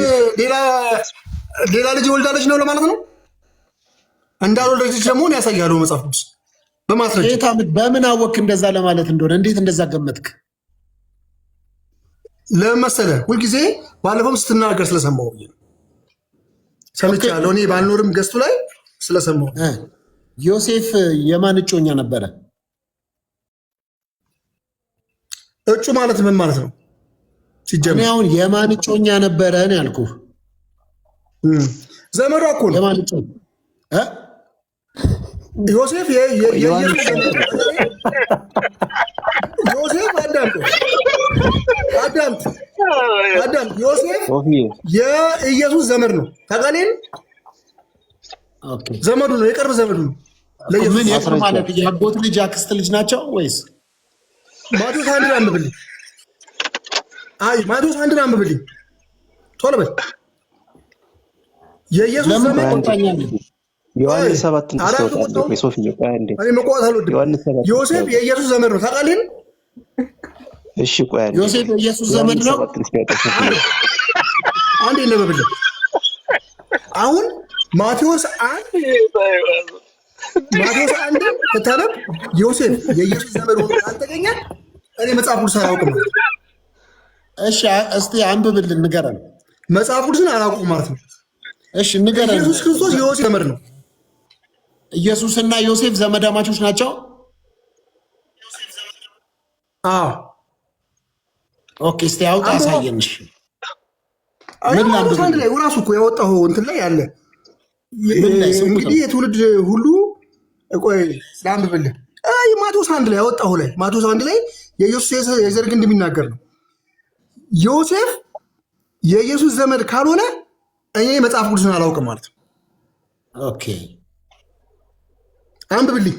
ሌላ ልጅ ወልዳለች ነው ለማለት ነው። እንዳልወለደች ደግሞ ያሳያሉ መጽሐፍ ቅዱስ በማስረጃ። በምን አወክ እንደዛ ለማለት እንደሆነ? እንዴት እንደዛ ገመትክ? ለመሰለ ሁልጊዜ ባለፈውም ስትናገር ስለሰማሁ ሰምቻለሁ። እኔ ባልኖርም ገዝቱ ላይ ስለሰማሁ። ዮሴፍ የማን እጮኛ ነበረ? እጩ ማለት ምን ማለት ነው? ሲጀምር አሁን የማን እጮኛ ነበረ ነው ያልኩህ። ዘመዷ እኮ ነው። የማን እጮኛ? ዮሴፍ አዳም ዮሴፍ የኢየሱስ ዘመድ ነው። ታውቃለህ? ዘመዱ ነው፣ የቅርብ ዘመዱ ነው። ምን የቅርብ ማለት የአጎት ልጅ አክስት ልጅ ናቸው ወይስ? ማቴዎስ 1 አንብብልኝ። ማቴዎስ 1 አንብብልኝ ቶሎ በል። የኢየሱስ ዘመድ ዮሐንስ 7 ዮሴፍ የኢየሱስ ዘመድ ነው። ታውቃለህ? እሺ ቆይ ዮሴፍ የኢየሱስ ዘመድ ነው። አንዴ ነበብልህ። አሁን ማቴዎስ 1 ተታረብ ዮሴፍ የኢየሱስ ዘመድ ሆኖ ካልተገኘ እኔ መጽሐፍ ቅዱስ አላውቅም። እሺ እስቲ አንብብልን፣ ንገረን። መጽሐፍ ቅዱስን አላውቅም ማለት ነው። እሺ ንገረን። ኢየሱስ ክርስቶስ የዮሴፍ ዘመድ ነው። ኢየሱስና ዮሴፍ ዘመዳማቾች ናቸው? አዎ። ኦኬ እስቲ አውጣ አሳየን። እሺ አንድ ላይ ራሱ እኮ ያወጣው እንትን ላይ አለ። እንግዲህ የትውልድ ሁሉ ቆይ ላንብብልህ። ማቴዎስ 1 ላይ ያወጣው ላይ ማቴዎስ 1 ላይ የኢየሱስ የዘር ግንድ እንደሚናገር ነው። ዮሴፍ የኢየሱስ ዘመድ ካልሆነ እኔ መጽሐፍ ቅዱስን አላውቅም ማለት ነው። ኦኬ አንብብልኝ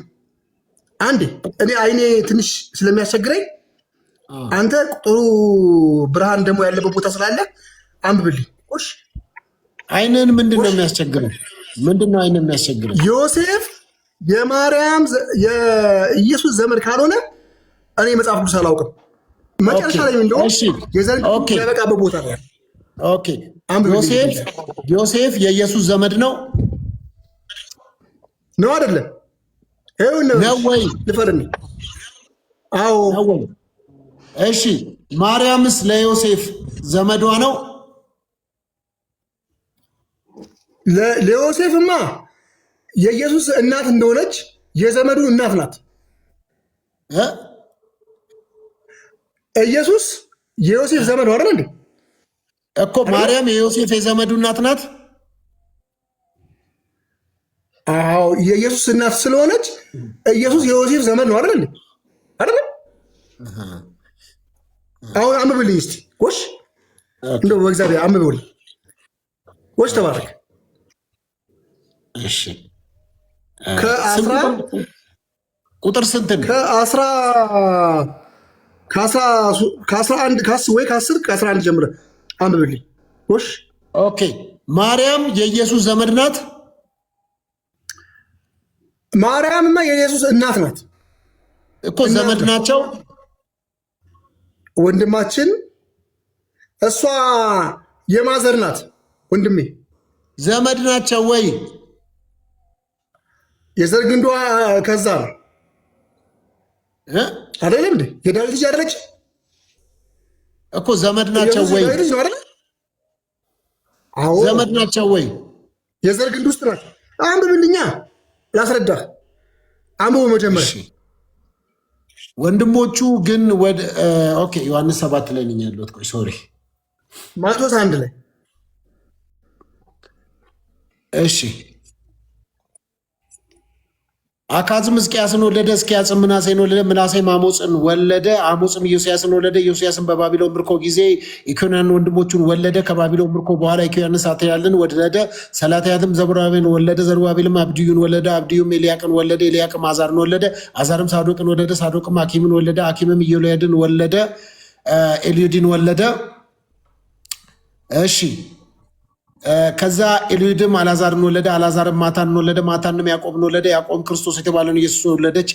አንዴ። እኔ አይኔ ትንሽ ስለሚያስቸግረኝ አንተ ጥሩ ብርሃን ደግሞ ያለበት ቦታ ስላለ አንብብልኝ። እሺ አይነን ምንድነው የሚያስቸግረው? ምንድነው አይነ የሚያስቸግረው? ዮሴፍ የማርያም የኢየሱስ ዘመድ ካልሆነ እኔ መጽሐፍ ቅዱስ አላውቅም። መጨረሻ ላይ እንደው የዘር ያበቃበት ቦታ ነው። ኦኬ ዮሴፍ የኢየሱስ ዘመድ ነው ነው አይደለም? ነው ወይ? ልፈርም። አዎ። እሺ ማርያምስ ለዮሴፍ ዘመዷ ነው? ለዮሴፍማ የኢየሱስ እናት እንደሆነች የዘመዱ እናት ናት። ኢየሱስ የዮሴፍ ዘመድ ነው አይደል እኮ ማርያም የዮሴፍ የዘመዱ እናት ናት። አዎ የኢየሱስ እናት ስለሆነች ኢየሱስ የዮሴፍ ዘመድ ነው አይደል አይደል? አሁን አንብብልኝ እስቲ ጎሽ፣ እንደው በእግዚአብሔር አንብብልኝ ጎሽ፣ ተባረክ። እሺ ቁጥር ስንት ነው? ከ11 ጀምረህ አንብብልኝ ጎሽ። ኦኬ ማርያም የኢየሱስ ዘመድ ናት። ማርያምማ የኢየሱስ እናት ናት እኮ ዘመድ ናቸው። ወንድማችን እሷ የማዘር ናት። ወንድሜ ዘመድ ናቸው ወይ? የዘር ግንዷ ከዛ ነው አይደለም እንዴ? የዳዊት ልጅ አይደለች እኮ ዘመድ ናቸው ወይ? ዘመድ ናቸው ወይ? የዘር ግንድ ውስጥ ናት። አንብብልኛ ላስረዳህ። አንብቦ መጀመሪያ ወንድሞቹ ግን ወደ ኦኬ ዮሐንስ 7 ላይ ነኝ ያለሁት። ቆይ ሶሪ ማቴዎስ 1 ላይ እሺ። አካዝም ሕዝቅያስን ወለደ፣ ሕዝቅያስም ምናሴን ወለደ፣ ምናሴም አሞፅን ወለደ፣ አሞፅም ኢዮስያስን ወለደ። ኢዮስያስን በባቢሎን ምርኮ ጊዜ ኢኮንያን ወንድሞቹን ወለደ። ከባቢሎን ምርኮ በኋላ ኢኮንያን ሳትያልን ወለደ። ሰላትያትም ዘሩባቤልን ወለደ፣ ዘሩባቤልም አብድዩን ወለደ፣ አብድዩም ኤልያቅን ወለደ፣ ኤልያቅም አዛርን ወለደ፣ አዛርም ሳዶቅን ወለደ፣ ሳዶቅም አኪምን ወለደ፣ አኪምም ኢዮልያድን ወለደ፣ ኤልዩድን ወለደ። እሺ ከዛ ኤልዩድም አልዓዛርን ወለደ፣ አልዓዛርም ማታንን ወለደ፣ ማታንም ያዕቆብን ወለደ፣ ያዕቆብም ክርስቶስ የተባለውን ኢየሱስን ወለደች።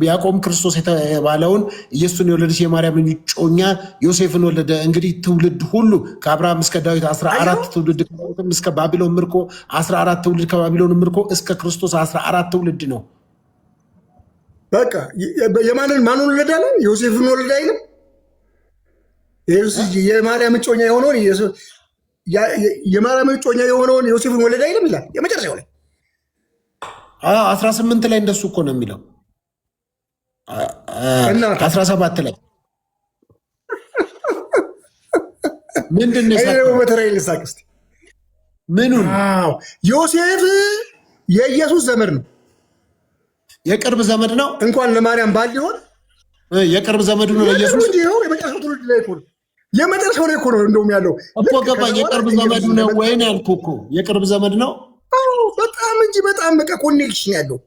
ያዕቆብም ክርስቶስ የተባለውን ኢየሱስን የወለደች የማርያም እጮኛ ዮሴፍን ወለደ። እንግዲህ ትውልድ ሁሉ ከአብርሃም እስከ ዳዊት 14 ትውልድ፣ ከዳዊትም እስከ ባቢሎን ምርኮ 14 ትውልድ፣ ከባቢሎን ምርኮ እስከ ክርስቶስ 14 ትውልድ ነው። በቃ ማንን ወለደ አለ? ዮሴፍን ወለደ አይልም? የማርያም እጮኛ የሆነውን የማርያም እጮኛ የሆነውን ዮሴፍን ወለደ አይልም ይላል የመጨረሻው ላይ 18 ላይ እንደሱ እኮ ነው የሚለው 17 ላይ ምንድን ነው በተራይ ልሳቅ እስኪ ምኑን ዮሴፍ የኢየሱስ ዘመድ ነው የቅርብ ዘመድ ነው እንኳን ለማርያም ባል ሊሆን የቅርብ ዘመዱ ነው ለኢየሱስ የመጨረሻው ትውልድ ላይ እኮ ነው የመጨረሻው ላይ እኮ ነው እንደውም ያለው እኮ ገባኝ የቅርብ ዘመዱ ነው ወይ ነው ያልኩህ እኮ የቅርብ ዘመድ ነው በጣም እንጂ በጣም በቃ ኮኔክሽን ያለው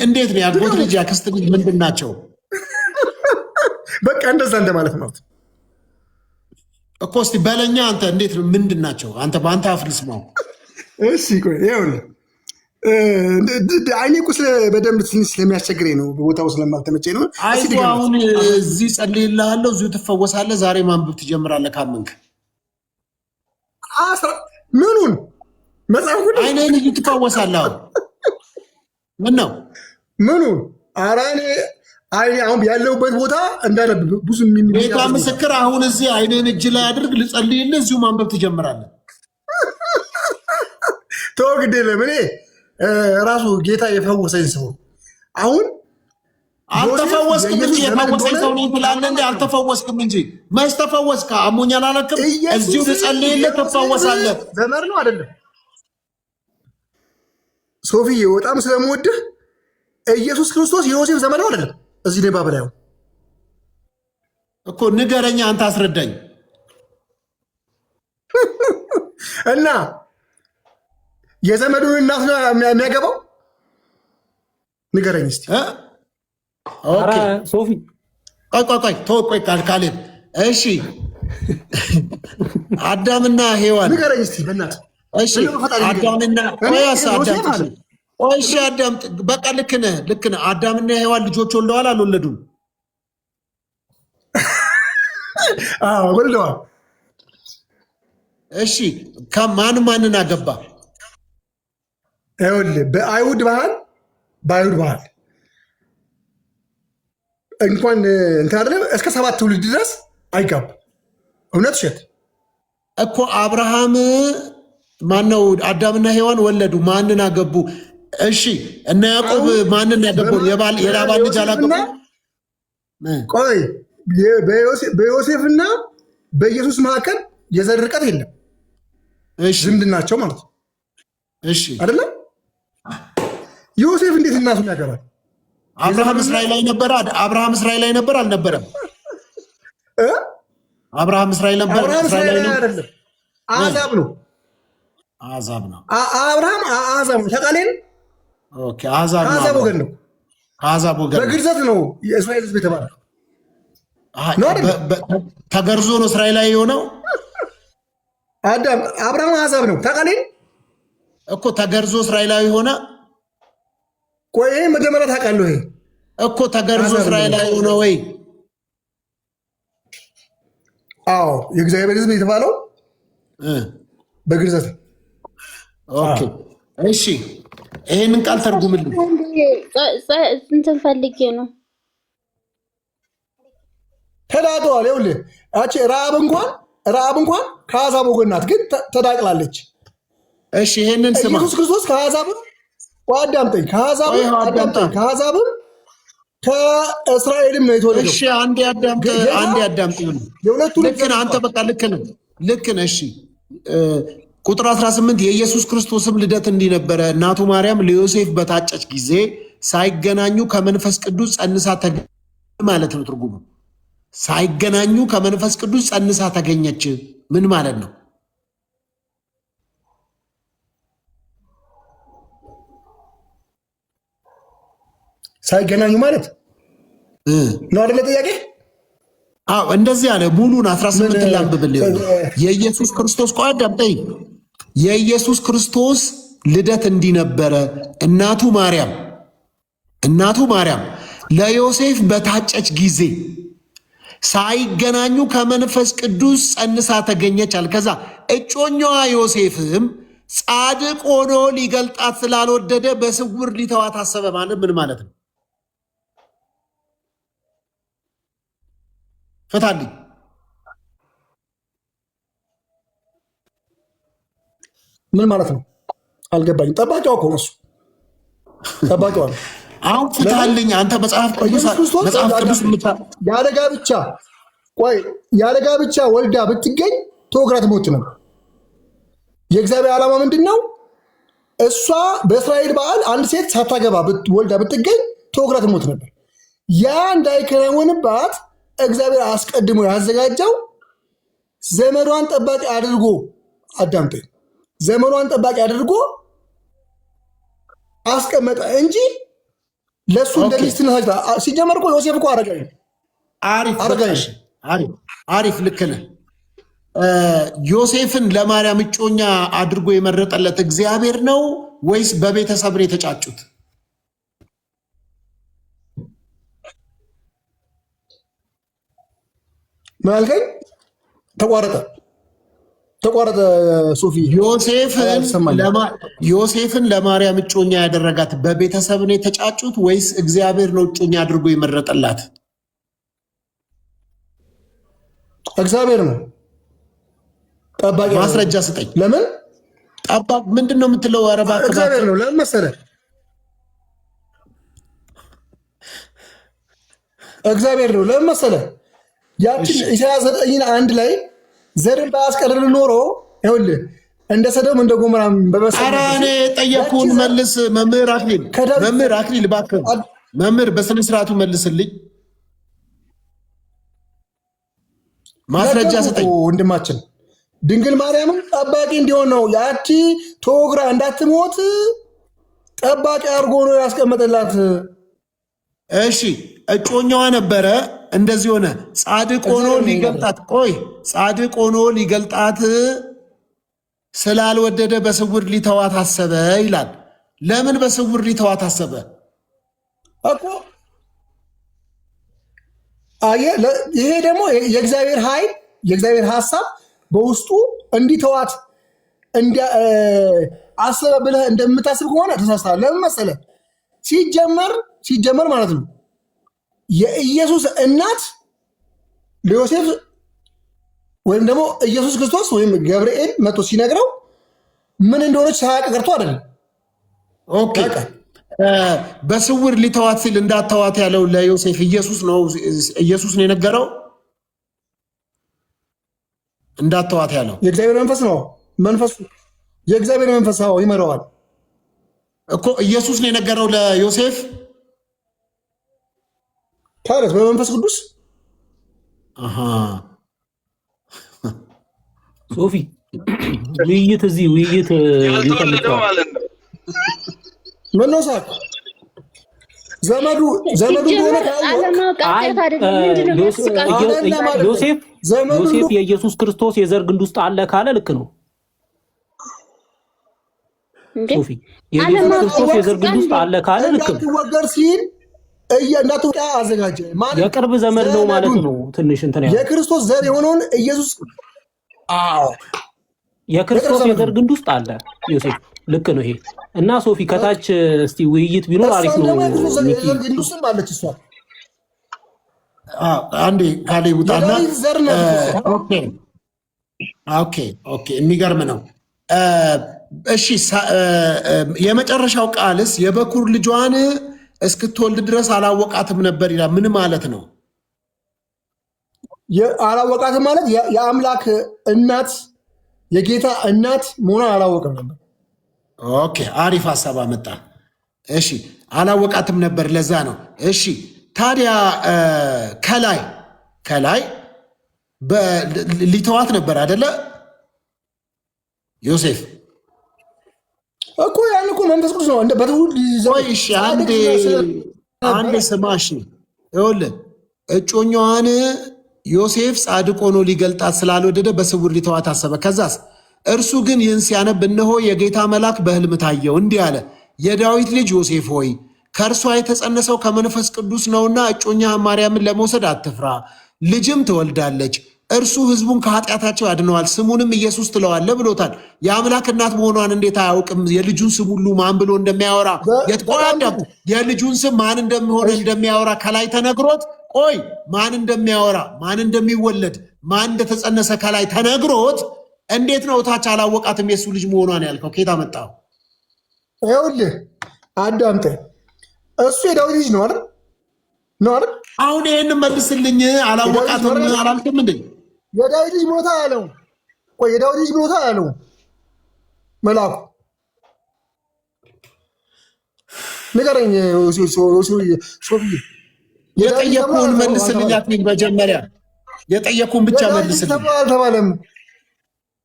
እንዴት ነው ያጎት ልጅ ያክስት ልጅ ምንድን ናቸው በቃ እንደዛ እንደማለት ማለት እኮ እስቲ በለኛ አንተ እንዴት ነው ምንድን ናቸው አንተ በአንተ አፍ ልስማው እሺ ቆይ ይኸውልህ አይኔ እኮ በደንብ ትንሽ ስለሚያስቸግረኝ ነው ቦታው ስለማልተመቸኝ ነው አይዞህ አሁን እዚህ ጸልይልሃለሁ እዚሁ ትፈወሳለህ ዛሬ ማንበብ ትጀምራለህ ካመንክ ምኑን መጽሐፍ ሁሉ አይኔን ልጅ ትፈወሳለህ ምን ነው ምኑን ኧረ እኔ አሁን ያለሁበት ቦታ እንዳለ ብዙ ቤቷ ምስክር አሁን እዚህ አይኔን እጅ ላይ አድርግ ልጸልይልህ እዚሁ ማንበብ ትጀምራለህ ተው ግድ የለም እኔ ራሱ ጌታ የፈወሰኝ ሰው አሁን አልተፈወስክም እንጂ የፈወሰኝ ሰው ነኝ ትላለህ እንጂ አልተፈወስክም እንጂ መች ተፈወስክ አሞኛል አላልክም እዚሁ ልጸልይልህ ትፈወሳለህ ዘመድ ነው አይደለም ሶፊዬ በጣም ስለምወድህ ኢየሱስ ክርስቶስ የዮሴፍ ዘመድ ነው አይደለም እዚህ ላይ ባበላዩ እኮ ንገረኛ አንተ አስረዳኝ እና የዘመዱን እናት ነው የሚያገባው ንገረኝ እስቲ ኦኬ ሶፊ ቆይ ተወቆይ ካሌብ እሺ አዳምና ሔዋን ንገረኝ እስቲ በእናትህ እሺ አዳምና እሺ አዳም በቃ ልክ ነህ አዳምና ሔዋን ልጆች ወልደዋል አልወለዱም ወልደዋል እሺ ማንን አገባ ይኸውልህ በአይሁድ ባህል እንኳን እንትን አይደለም እስከ 7 ትውልድ ድረስ አይጋብ እውነት ውሸት እኮ አብርሃም ማነው አዳምና ሔዋን ወለዱ ማንን አገቡ እሺ እና ያዕቆብ ማንን ያገባው? የላባን ልጅ አላገባም? ቆይ በዮሴፍና በኢየሱስ መካከል የዘር ርቀት የለም። ዝምድናቸው ማለት ነው። እሺ አይደለም? ዮሴፍ እንዴት እናቱን ያገባል? አብርሃም እስራኤል ላይ ነበር። አብርሃም እስራኤል ላይ ነበር አልነበረም? አብርሃም እስራኤል ነበር። አብርሃም እስራኤል ላይ አይደለም፣ አሕዛብ ነው። አሕዛብ ነው። አብርሃም አሕዛብ ነው። ተቃሌን ኦኬ፣ አሕዛብ ነው። አሕዛብ ወገን ነው። አሕዛብ ወገን በግርዘት ነው የእስራኤል ሕዝብ የተባለ ተገርዞ ነው እስራኤላዊ የሆነው። አዳም አብርሃም አሕዛብ ነው። ተቃሌን እኮ ተገርዞ እስራኤላዊ ሆነ። ቆይ መጀመሪያ ታውቃለህ ወይ እኮ ተገርዞ እስራኤላዊ ሆነ ወይ? አዎ የእግዚአብሔር ሕዝብ የተባለው በግርዘት። ኦኬ እሺ፣ ይሄንን ቃል ተርጉምልኝ። እንትን ፈልጌ ነው። ተዳቅሏል። ይኸውልህ ያቺ ረዓብ እንኳን ከአሕዛብ ወገን ናት፣ ግን ተዳቅላለች። እሺ ይሄንን ስማ። ኢየሱስ ክርስቶስ ከአሕዛብም አዳምጠኝ፣ ከአሕዛብም ከእስራኤልም ነው የተወለደው። እሺ አንዴ አዳምጥ። ልክ ነህ አንተ፣ በቃ ልክ ነህ። እሺ ቁጥር 18 የኢየሱስ ክርስቶስም ልደት እንዲህ ነበረ። እናቱ ማርያም ለዮሴፍ በታጨች ጊዜ ሳይገናኙ ከመንፈስ ቅዱስ ጸንሳ ተገኘች ማለት ነው። ትርጉሙ ሳይገናኙ ከመንፈስ ቅዱስ ጸንሳ ተገኘች ምን ማለት ነው? ሳይገናኙ ማለት ነው አይደለ? ጥያቄ እንደዚህ አለ። ሙሉን 18 ላንብብልህ። የኢየሱስ ክርስቶስ ቆይ አዳምጠኝ። የኢየሱስ ክርስቶስ ልደት እንዲህ ነበረ። እናቱ ማርያም ለዮሴፍ በታጨች ጊዜ ሳይገናኙ ከመንፈስ ቅዱስ ጸንሳ ተገኘች አለ። ከዛ እጮኛዋ ዮሴፍም ጻድቅ ሆኖ ሊገልጣት ስላልወደደ በስውር ሊተዋት አሰበ ማለት ምን ማለት ነው? ፍታልኝ። ምን ማለት ነው? አልገባኝም። ጠባቂዋ እኮ ነው እሱ። ጠባቂዋ ነው። አሁን ፍታልኝ አንተ። መጽሐፍ ቅዱስ ያለ ጋብቻ ወልዳ ብትገኝ ተወግራ ትሞት ነው። የእግዚአብሔር ዓላማ ምንድን ነው? እሷ በእስራኤል በዓል አንድ ሴት ሳታገባ ወልዳ ብትገኝ ተወግራ ትሞት ነበር። ያ እንዳይከናወንባት እግዚአብሔር አስቀድሞ ያዘጋጀው ዘመዷን ጠባቂ አድርጎ፣ አዳምጠኝ፣ ዘመኗን ጠባቂ አድርጎ አስቀመጠ እንጂ ለሱ እንደሚስትነት ሲጀመር እኮ ዮሴፍ እኮ አረጋኝ። አሪፍ ልክ ነህ። ዮሴፍን ለማርያም እጮኛ አድርጎ የመረጠለት እግዚአብሔር ነው ወይስ በቤተሰብ ነው የተጫጩት? ምን አልከኝ? ተቋረጠ። ሶፊ ዮሴፍን ለማርያም እጮኛ ያደረጋት በቤተሰብ ነው የተጫጩት ወይስ እግዚአብሔር ነው እጮኛ አድርጎ የመረጠላት? እግዚአብሔር ነው። ጠባቂ ማስረጃ ስጠኝ። ለምን ጠባቂ ምንድን ነው የምትለው? ኧረ እባክህ እግዚአብሔር ነው። ለምን መሰለህ? እግዚአብሔር ነው። ለምን መሰለህ? ያችን ኢሳያስ 9:1 ላይ ዘርን ባያስቀርል ኖሮ ይኸውልህ እንደ ሰዶም እንደ ገሞራ በመሰለህ። ኧረ እኔ ጠየኩህን መልስ። መምህር አክሊል እባክህ መምህር በስነ ስርዓቱ መልስልኝ። ማስረጃ ስጠኝ ወንድማችን። ድንግል ማርያምም ጠባቂ እንዲሆን ነው። ያቺ ተወግራ እንዳትሞት ጠባቂ አድርጎ ነው ያስቀመጠላት። እሺ እጮኛዋ ነበረ። እንደዚህ ሆነ። ጻድቅ ሆኖ ሊገልጣት ስላልወደደ በስውር ሊተዋት አሰበ ይላል። ለምን በስውር ሊተዋት አሰበ እኮ? ይሄ ደግሞ የእግዚአብሔር ኃይል፣ የእግዚአብሔር ሀሳብ በውስጡ እንዲተዋት አሰበ ብለህ እንደምታስብ ከሆነ ተሳስተሃል። ለምን መሰለህ? ሲጀመር ማለት ነው የኢየሱስ እናት ለዮሴፍ ወይም ደግሞ ኢየሱስ ክርስቶስ ወይም ገብርኤል መጥቶ ሲነግረው ምን እንደሆነች ሳያውቅ ቀርቶ አይደለም። ኦኬ በስውር ሊተዋት ሲል እንዳተዋት ያለው ለዮሴፍ ኢየሱስ ነው የነገረው። እንዳተዋት ያለው የእግዚአብሔር መንፈስ ነው። መንፈሱ የእግዚአብሔር መንፈስ ይመራዋል እኮ። ኢየሱስ ነው የነገረው ለዮሴፍ። ታዲያ በመንፈስ ቅዱስ ሶፊ ውይይት እዚህ ውይይት ያልተወለደው ማለት ነው። ምን ነው ሳቅ ዘመዱ እንደሆነ ዮሴፍ የኢየሱስ ክርስቶስ የዘር ግንድ ውስጥ አለ ካለ ልክ ነው። ሶፊ የኢየሱስ ክርስቶስ የዘር ግንድ ውስጥ አለ ካለ ልክ ነው። ወገር ሲል እንዳትወጣ አዘጋጀ ማለት የቅርብ ዘመድ ነው ማለት ነው። ትንሽ እንትን ያለው የክርስቶስ ዘር የሆነውን ኢየሱስ የክርስቶስ የዘር ግንድ ውስጥ አለ ዮሴፍ። ልክ ነው ይሄ እና ሶፊ ከታች እስቲ ውይይት ቢኖር አሪፍ ነው። አንዴ ካሌ ውጣና ኦኬ የሚገርም ነው። እሺ የመጨረሻው ቃልስ የበኩር ልጇን እስክትወልድ ድረስ አላወቃትም ነበር ይላል። ምን ማለት ነው? አላወቃትም ማለት የአምላክ እናት የጌታ እናት መሆኗን አላወቅም ነበር። ኦኬ አሪፍ ሀሳብ አመጣ። እሺ አላወቃትም ነበር፣ ለዛ ነው። እሺ ታዲያ ከላይ ሊተዋት ነበር አይደለ ዮሴፍ እኮ ያን እኮ መንፈስ ቅዱስ ነው። እንደ በትውልድ እሺ አንዴ ስማሽ ይኸውልህ እጮኛዋን ዮሴፍ ጻድቅ ሆኖ ሊገልጣት ስላልወደደ በስውር ሊተዋት አሰበ። ከዛስ እርሱ ግን ይህን ሲያነብ እነሆ የጌታ መልአክ በሕልም ታየው፣ እንዲህ አለ፣ የዳዊት ልጅ ዮሴፍ ሆይ ከእርሷ የተጸነሰው ከመንፈስ ቅዱስ ነውና እጮኛህን ማርያምን ለመውሰድ አትፍራ፣ ልጅም ትወልዳለች፣ እርሱ ሕዝቡን ከኃጢአታቸው ያድነዋል፣ ስሙንም ኢየሱስ ትለዋለህ ብሎታል። የአምላክ እናት መሆኗን እንዴት አያውቅም? የልጁን ስም ሁሉ ማን ብሎ እንደሚያወራ የልጁን ስም ማን እንደሚሆን እንደሚያወራ ከላይ ተነግሮት፣ ቆይ ማን እንደሚያወራ ማን እንደሚወለድ ማን እንደተጸነሰ ከላይ ተነግሮት እንዴት ነው ታች አላወቃትም የሱ ልጅ መሆኗን ያልከው? ከየት አመጣው? ይኸውልህ አዳምጠ እሱ የዳዊት ልጅ ነው አይደል? አሁን ይህን መልስልኝ። አላወቃትም አላልክም እንዴ? የዳዊት ልጅ ሞታ ያለው የዳዊት ልጅ ሞታ ያለው መልአኩ ንገረኝ። ሶፊ የጠየኩህን መልስልኝ። አትንኝ መጀመሪያ የጠየኩህን ብቻ መልስልኝ። አልተባለም።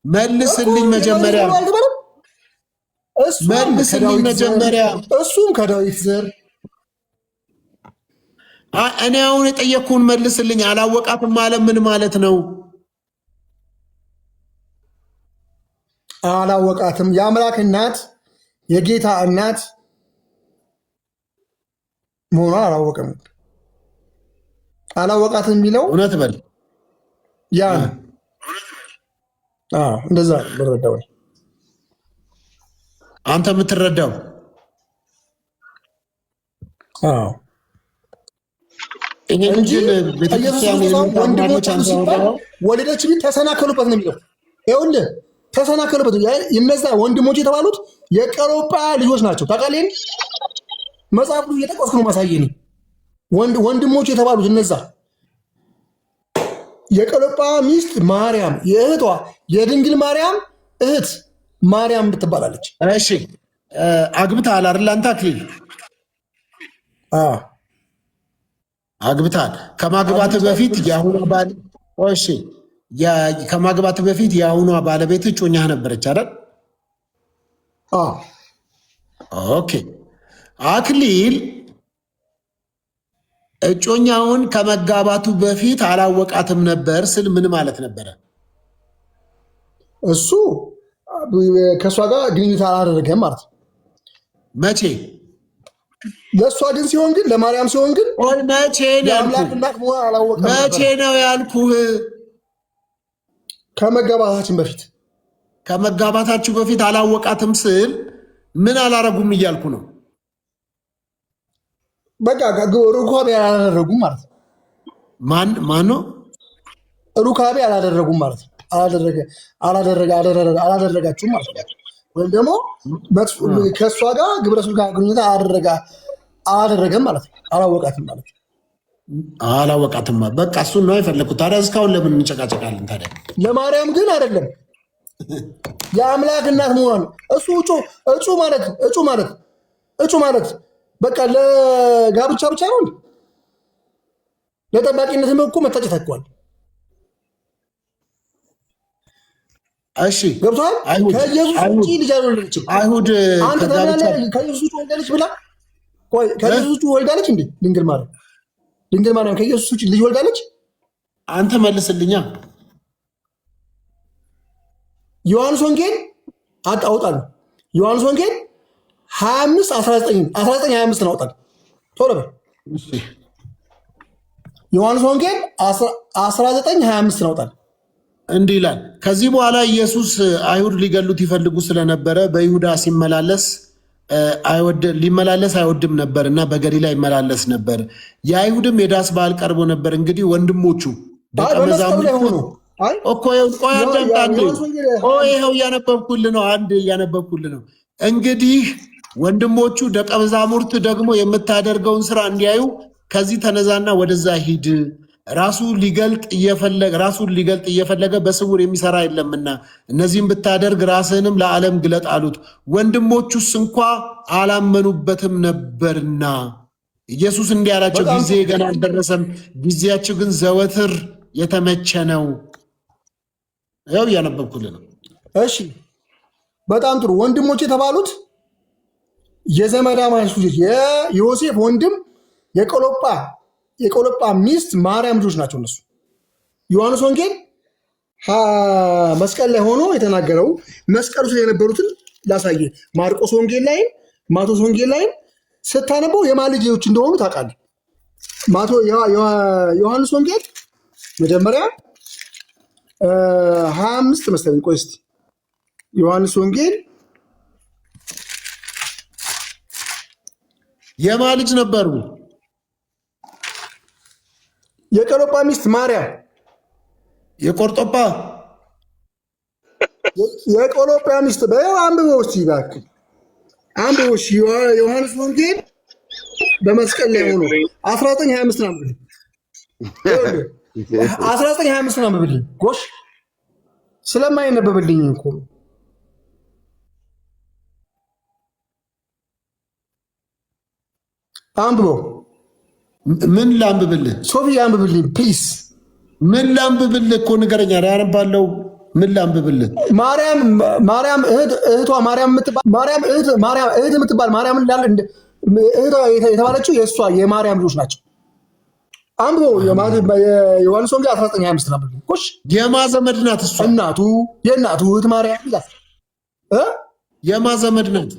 መልስልኝ መጀመሪያ መልስልኝ መጀመሪያ። እሱም ከዳዊት ዘር እኔ አሁን የጠየኩህን መልስልኝ። አላወቃትም ማለት ምን ማለት ነው? አላወቃትም የአምላክ እናት የጌታ እናት መሆኗን አላወቅም። አላወቃትም የሚለው እውነት በል ያ እንደዛ ልረዳው አንተ የምትረዳው ወለደች ቢል ተሰናከሉበት ነው የሚለው። ይኸውልህ ተሰናከሉበት። እነዛ ወንድሞች የተባሉት የቀሎጳ ልጆች ናቸው። ታውቃለህ? መጽሐፉ እየጠቀስኩ ነው ማሳየኝ። ወንድሞች የተባሉት እነዛ የቀሎጳ ሚስት ማርያም የእህቷ የድንግል ማርያም እህት ማርያም ትባላለች። እሺ አግብተሃል አይደል አንተ አክሊል? አግብተሃል። ከማግባት በፊት የአሁኗ ባል ከማግባት በፊት የአሁኗ ባለቤት እጮኛህ ነበረች አይደል? ኦኬ አክሊል እጮኛውን ከመጋባቱ በፊት አላወቃትም ነበር ስል ምን ማለት ነበረ? እሱ ከእሷ ጋር ግንኙነት አላደረገም ማለት ነው። መቼ? ለእሷ ግን ሲሆን ግን ለማርያም ሲሆን ግን መቼ ነው ያልኩህ? ከመጋባታችን በፊት። ከመጋባታችሁ በፊት አላወቃትም ስል ምን አላረጉም እያልኩ ነው። በቃ ሩካቤ አላደረጉም ማለት ነው። ማን ነው? ሩካቤ አላደረጉም ማለት ነው። አላደረጋችሁም ማለት ነው። ወይም ደግሞ ከእሷ ጋር ግብረ ሥጋ ግንኙነት አላደረገም ማለት ነው። አላወቃትም ማለት ነው። አላወቃትም። በቃ እሱን ነው የፈለግኩት። ታዲያ እስካሁን ለምን እንጨቃጨቃለን ታዲያ? ለማርያም ግን አይደለም የአምላክ እናት መሆኗን እሱ እጩ ማለት በቃ ለጋብቻ ብቻ ነው። ለጠባቂነትም እኮ መታጨት አጥቷል። እሺ ገብቷል። ከኢየሱስ ውጭ ልጅ አልወለደችም። አይሁድ አንተ ታዲያ ከኢየሱስ ውጭ ወልዳለች ብላ ቆይ፣ ከኢየሱስ ውጭ ወልዳለች እንዴ? ድንግል ማርያም ከኢየሱስ ውጭ ልጅ ወልዳለች? አንተ መልስልኛ። ዮሐንስ ወንጌል አውጣለሁ። ዮሐንስ ወንጌል 19:25 ነው። አውጣለሁ ቶሎ በል። ዮሐንስ ወንጌል 19:25 ነው። አውጣለሁ። እንዲህ ይላል፣ ከዚህ በኋላ ኢየሱስ አይሁድ ሊገሉት ይፈልጉ ስለነበረ በይሁዳ ሊመላለስ አይወድም ነበር እና በገሊላ ይመላለስ ነበር። የአይሁድም የዳስ በዓል ቀርቦ ነበር። እንግዲህ ወንድሞቹ ደቀ መዛሙርቱ ይኸው እያነበብኩልህ ነው። እንግዲህ ወንድሞቹ ደቀ መዛሙርት ደግሞ የምታደርገውን ስራ እንዲያዩ ከዚህ ተነዛና ወደዛ ሂድ፣ ራሱን ሊገልጥ እየፈለገ በስውር የሚሰራ የለምና እነዚህም ብታደርግ ራስህንም ለዓለም ግለጥ አሉት። ወንድሞቹስ እንኳ አላመኑበትም ነበርና። ኢየሱስ እንዲህ አላቸው፣ ጊዜ ገና አልደረሰም፣ ጊዜያችሁ ግን ዘወትር የተመቸ ነው። ያው እያነበብኩልህ ነው። እሺ በጣም ጥሩ። ወንድሞች የተባሉት የዘመዳማች ልጆች የዮሴፍ ወንድም የቀሎጳ ሚስት ማርያም ልጆች ናቸው እነሱ። ዮሐንስ ወንጌል መስቀል ላይ ሆኖ የተናገረው መስቀሉ ስለ የነበሩትን ላሳየ። ማርቆስ ወንጌል ላይም ማቴዎስ ወንጌል ላይም ስታነበው የማን ልጆች እንደሆኑ ታውቃለህ። ዮሐንስ ወንጌል መጀመሪያ 25 መሰለኝ። ቆይ እስኪ ዮሐንስ ወንጌል የማን ልጅ ነበሩ? የቀሎጳ ሚስት ማርያም። የቆሎጳ ሚስት አንብበው እስኪ እባክህ አንብበው። እሺ ዮሐንስ ወንጌል በመስቀል ላይ ሆኖ 19:25 ነው። 19:25 ነው አንብብልኝ። ጎሽ ስለማይነበብልኝ እኮ አንብበው። ምን ላንብብልህ? ሶፊ አንብብልኝ ፕሊዝ። ምን ላንብብልህ እኮ ንገረኛ። ያነባለው ምን ላንብብልህ? ማርያም እህቷ እህት የምትባል ማርያም እህቷ የተባለችው የእሷ የማርያም ልጆች ናቸው። አንብበው። የዮሐንስ ወንጌል 19:25 ነው። ኮሽ የማዘመድ ናት እሷ። የእናቱ እህት ማርያም ይላል። የማዘመድ ናት።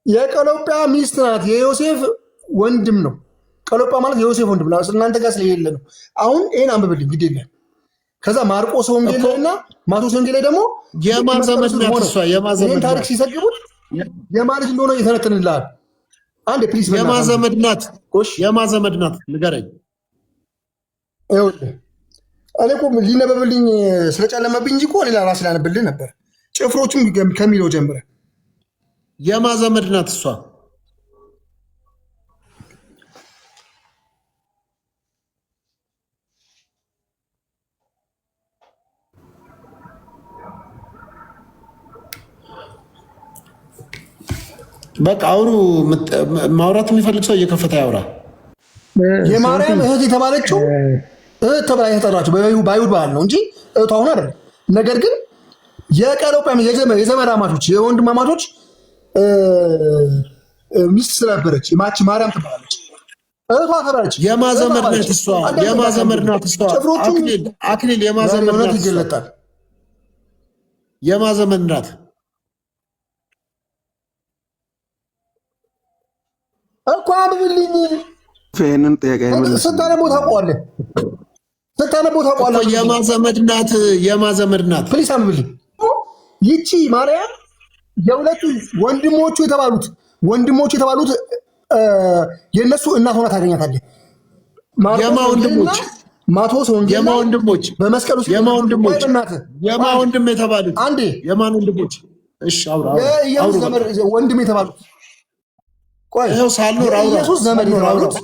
የቀሎጳ ሚስት ናት። የዮሴፍ ወንድም ነው። ቀሎጳ ማለት የዮሴፍ ወንድም ነው። እናንተ ጋር ስለሌለ ነው። አሁን ይሄን አንብብልኝ ግድ የለም። ከዛ ማርቆስ ወንጌል ላይ እና ማቴዎስ ወንጌል ላይ ደግሞ የማዘመድ ናት እሷ። ይህን ታሪክ ሲዘግቡት የማን ልጅ እንደሆነ እየተነተንልሃል። አንድ ፕሊዝ። የማዘመድ ናት ንገረኝ። እኔ እኮ ሊነበብልኝ ስለጨለመብኝ እንጂ እኮ ሌላ ራስ ላነብልህ ነበር። ጭፍሮቹም ከሚለው ጀምረ የማዘመድ ናት እሷ። በቃ አውሩ። ማውራት የሚፈልግ ሰው እየከፈተ ያውራ። የማርያም እህት የተባለችው እህት ተብላ የተጠራችው በአይሁድ ባህል ነው እንጂ እህቷ አሁን አይደለም። ነገር ግን የቀሎጳ የዘመዳማቾች የወንድማማቾች ሚስት ስለነበረች ማች ማርያም ትባላለች። እህቷ ተባለች። የማዘመድ ናት እሷ። አክሊል የማዘመድ ናት ይገለጣል። የማዘመድ ናት እኮ አንብብልኝ። ይሄንን ጥያቄ ስታነበው ታውቀዋለህ። የማዘመድ ናት። ፕሊስ አንብብልኝ። ይቺ ማርያም የሁለቱ ወንድሞቹ የተባሉት የእነሱ እናት ሆና ታገኛታለህ። የማ ወንድሞች? ማቴዎስ ወንጌል የማ ወንድሞች በመስቀሉ የማ ወንድሞች የማ ወንድም የተባሉት አንዴ የማን ወንድሞች? እሺ አውራ የኢየሱስ ዘመድ ወንድም የተባሉት ቆይ ይሄው ሳልኖር አውራ ኢየሱስ ዘመድ የተባሉት